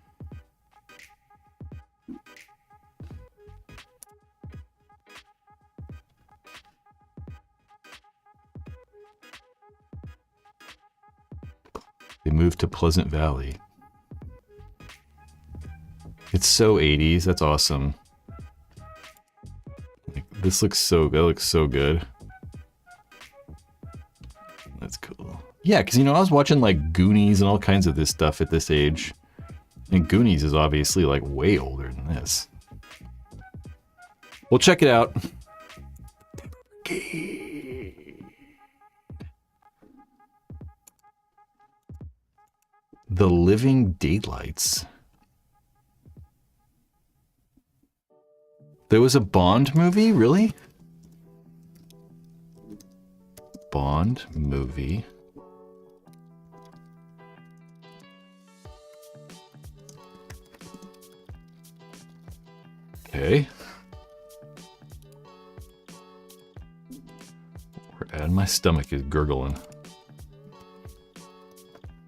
They moved to Pleasant Valley. It's so 80s. That's awesome. Like, this looks so good. That looks so good. That's cool. Yeah, because, you know, I was watching, like, Goonies and all kinds of this stuff at this age. And Goonies is obviously, like, way older than this. Well, check it out. The Living Daylights. There was a Bond movie? Really? Bond movie. Okay. And my stomach is gurgling.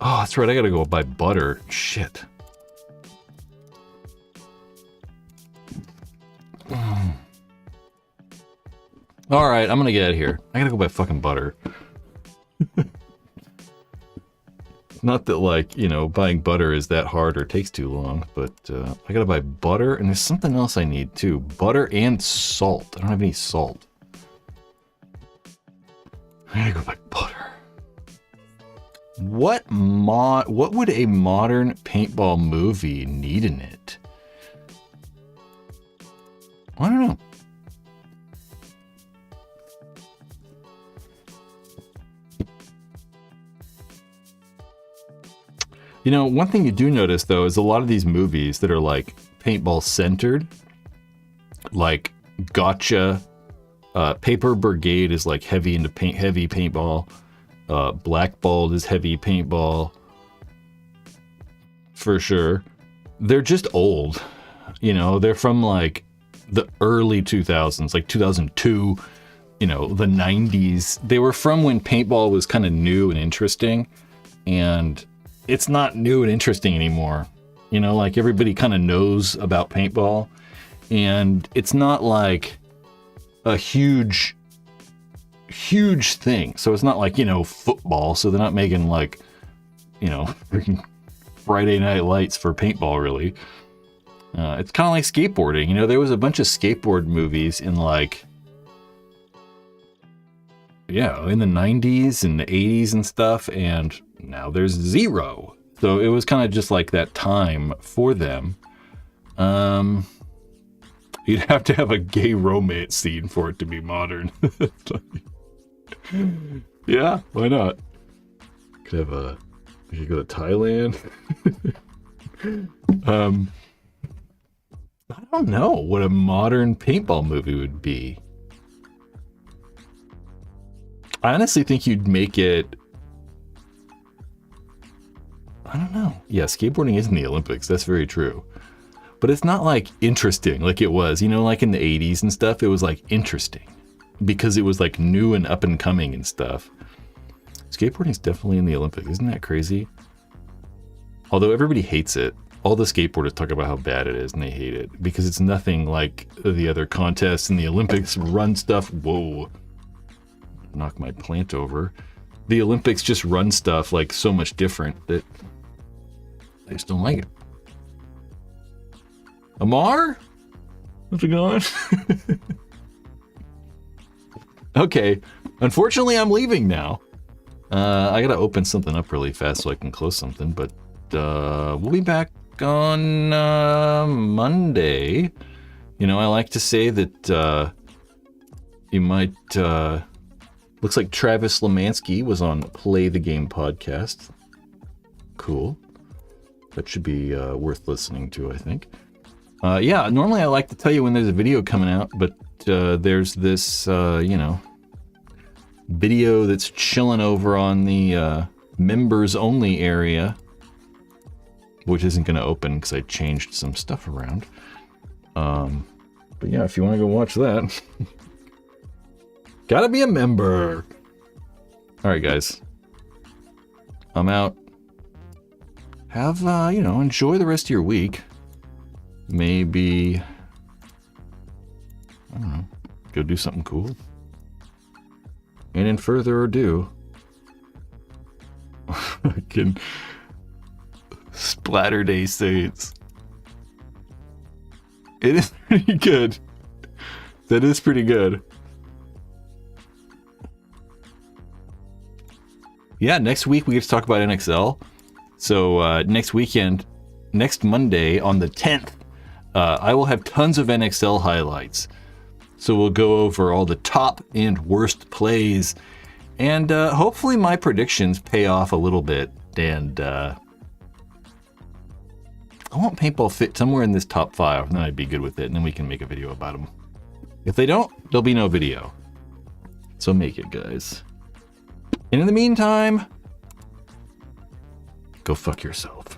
Oh, that's right. I gotta go buy butter. Shit. All right, I'm gonna get out of here. I gotta go buy fucking butter. Not that, like, you know, buying butter is that hard or takes too long, but I gotta buy butter, and there's something else I need too. Butter and salt. I don't have any salt. I gotta go buy butter. What would a modern paintball movie need in it? I don't know. You know, one thing you do notice, though, is a lot of these movies that are, like, paintball-centered, like Gotcha, Paper Brigade is, like, heavy paintball, Blackballed is heavy paintball, for sure. They're just old, you know, they're from, like, the early 2000s, like 2002, you know, the 90s. They were from when paintball was kind of new and interesting, and it's not new and interesting anymore. You know, like, everybody kind of knows about paintball, and it's not like a huge thing. So it's not like, you know, football. So they're not making, like, you know, freaking Friday Night Lights for paintball, really. It's kind of like skateboarding. You know, there was a bunch of skateboard movies in, like, yeah, in the 90s and the 80s and stuff, and now there's zero. So it was kind of just like that time for them. You'd have to have a gay romance scene for it to be modern. Yeah, why not? We could go to Thailand. I don't know what a modern paintball movie would be. I honestly think you'd make it, I don't know. Yeah, skateboarding is in the Olympics. That's very true. But it's not, like, interesting like it was. You know, like in the 80s and stuff, it was, like, interesting. Because it was, like, new and up and coming and stuff. Skateboarding is definitely in the Olympics. Isn't that crazy? Although everybody hates it. All the skateboarders talk about how bad it is and they hate it. Because it's nothing like the other contests in the Olympics run stuff. Whoa. Knock my plant over. The Olympics just run stuff, like, so much different that I just don't like it. Amar? How's it going? Okay. Unfortunately, I'm leaving now. I gotta open something up really fast so I can close something, but we'll be back on Monday. You know, I like to say that you might... looks like Travis Lemansky was on Play the Game podcast. Cool. That should be worth listening to, I think. Yeah, normally I like to tell you when there's a video coming out, but there's this, you know, video that's chilling over on the members only area, which isn't going to open because I changed some stuff around. But yeah, if you want to go watch that, gotta be a member. All right, guys, I'm out. Have, you know, enjoy the rest of your week. Maybe, I don't know, go do something cool. And in further ado, Fucking Splatter Day Saints. It is pretty good. That is pretty good. Yeah, next week we get to talk about NXL. So next weekend, next Monday on the 10th, I will have tons of NXL highlights. So we'll go over all the top and worst plays, and hopefully my predictions pay off a little bit. And I want Paintball fit somewhere in this top 5, and then I'd be good with it, and then we can make a video about them. If they don't, there'll be no video. So make it, guys. And in the meantime, go fuck yourself.